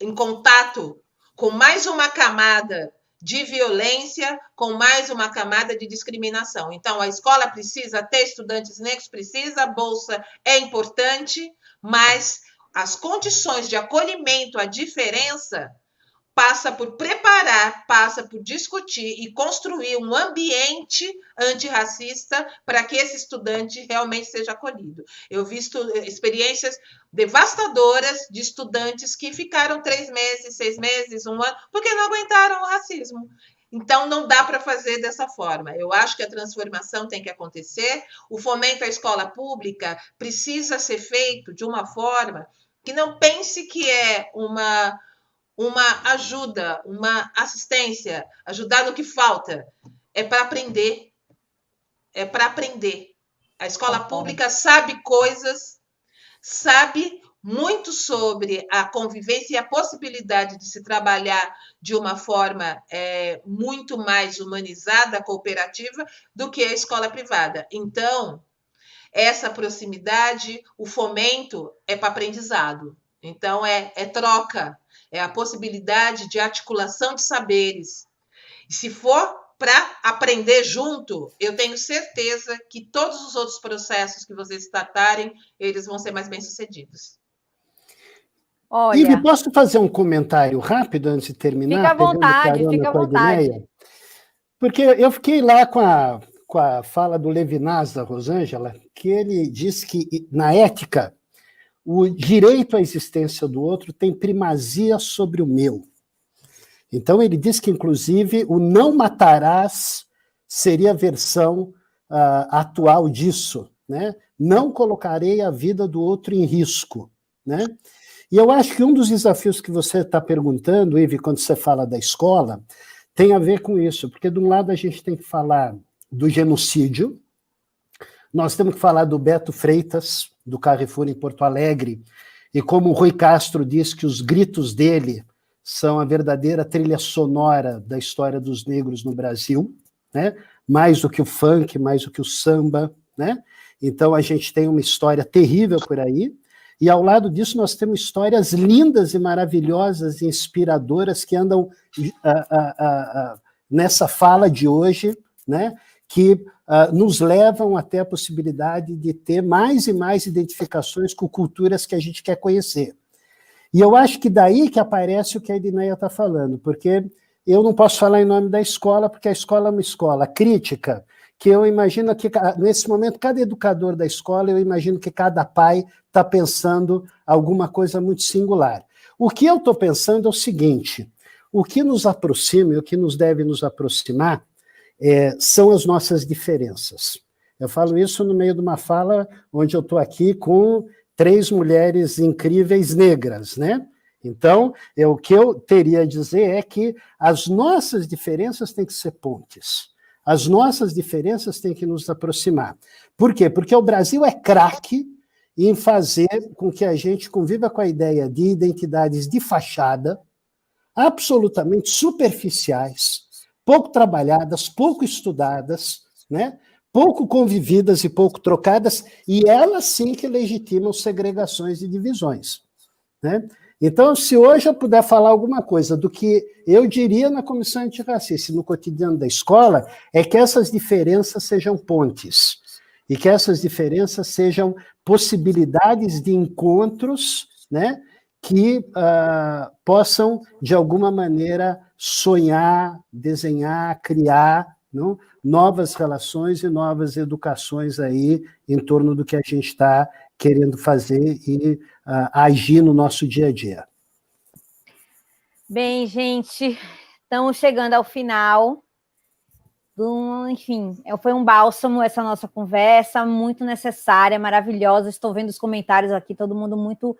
em contato com mais uma camada de violência, com mais uma camada de discriminação. Então, a escola precisa ter estudantes negros, precisa, a bolsa é importante, mas as condições de acolhimento à diferença passa por preparar, passa por discutir e construir um ambiente antirracista para que esse estudante realmente seja acolhido. Eu vi experiências devastadoras de estudantes que ficaram 3 meses, 6 meses, 1 ano, porque não aguentaram o racismo. Então, não dá para fazer dessa forma. Eu acho que a transformação tem que acontecer. O fomento à escola pública precisa ser feito de uma forma que não pense que é uma ajuda, uma assistência, ajudar no que falta. É para aprender. É para aprender. A escola pública sabe coisas, sabe muito sobre a convivência e a possibilidade de se trabalhar de uma forma muito mais humanizada, cooperativa, do que a escola privada. Então, essa proximidade, o fomento é para aprendizado. Então, é troca, é a possibilidade de articulação de saberes. E se for para aprender junto, eu tenho certeza que todos os outros processos que vocês tratarem, eles vão ser mais bem-sucedidos. Olha, Ive, posso fazer um comentário rápido antes de terminar? Fica à vontade. Porque eu fiquei lá com a fala do Levinas, da Rosângela, que ele diz que, na ética, o direito à existência do outro tem primazia sobre o meu. Então, ele diz que, inclusive, o não matarás seria a versão atual disso, né? Não colocarei a vida do outro em risco, né? E eu acho que um dos desafios que você está perguntando, Ive, quando você fala da escola, tem a ver com isso, porque, de um lado, a gente tem que falar do genocídio, nós temos que falar do Beto Freitas, do Carrefour em Porto Alegre, e como o Rui Castro diz que os gritos dele são a verdadeira trilha sonora da história dos negros no Brasil, né? Mais do que o funk, mais do que o samba, né? Então a gente tem uma história terrível por aí, e ao lado disso nós temos histórias lindas e maravilhosas e inspiradoras que andam nessa fala de hoje, né? Que nos levam até a possibilidade de ter mais e mais identificações com culturas que a gente quer conhecer. E eu acho que daí que aparece o que a Edneia está falando, porque eu não posso falar em nome da escola, porque a escola é uma escola crítica, que eu imagino que, nesse momento, cada educador da escola, eu imagino que cada pai está pensando alguma coisa muito singular. O que eu estou pensando é o seguinte, o que nos aproxima e o que nos deve nos aproximar são as nossas diferenças. Eu falo isso no meio de uma fala onde eu estou aqui com 3 mulheres incríveis negras, né? Então, o que eu teria a dizer é que as nossas diferenças têm que ser pontes. As nossas diferenças têm que nos aproximar. Por quê? Porque o Brasil é craque em fazer com que a gente conviva com a ideia de identidades de fachada, absolutamente superficiais, pouco trabalhadas, pouco estudadas, né? Pouco convividas e pouco trocadas, e elas sim que legitimam segregações e divisões, né? Então, se hoje eu puder falar alguma coisa do que eu diria na Comissão Antirracista e no cotidiano da escola, é que essas diferenças sejam pontes, e que essas diferenças sejam possibilidades de encontros, né, que possam, de alguma maneira, sonhar, desenhar, criar, não? Novas relações e novas educações aí em torno do que a gente está querendo fazer e agir no nosso dia a dia. Bem, gente, estamos chegando ao final. Enfim, foi um bálsamo essa nossa conversa, muito necessária, maravilhosa. Estou vendo os comentários aqui, todo mundo muito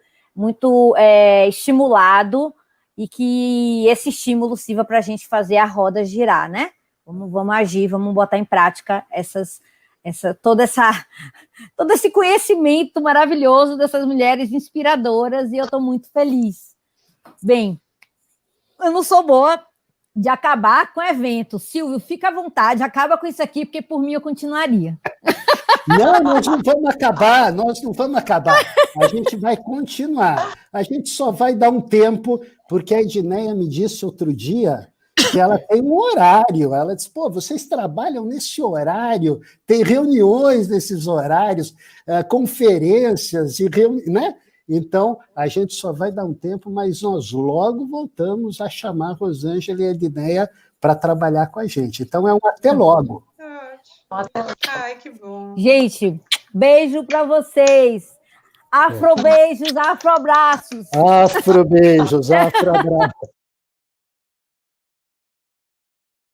estimulado, e que esse estímulo sirva para a gente fazer a roda girar, né? Vamos agir, vamos botar em prática todo esse conhecimento maravilhoso dessas mulheres inspiradoras, e eu estou muito feliz. Bem, eu não sou boa de acabar com evento. Silvio, fica à vontade, acaba com isso aqui, porque por mim eu continuaria. Não, nós não vamos acabar, nós não vamos acabar. A gente vai continuar. A gente só vai dar um tempo, porque a Edneia me disse outro dia que ela tem um horário. Ela disse, pô, vocês trabalham nesse horário, tem reuniões nesses horários, conferências, né? Então, a gente só vai dar um tempo, mas nós logo voltamos a chamar Rosângela e a Edneia para trabalhar com a gente. Então, é um até logo. Ai, que bom. Gente, beijo para vocês. Afrobeijos, afroabraços. Afrobeijos, afroabraços.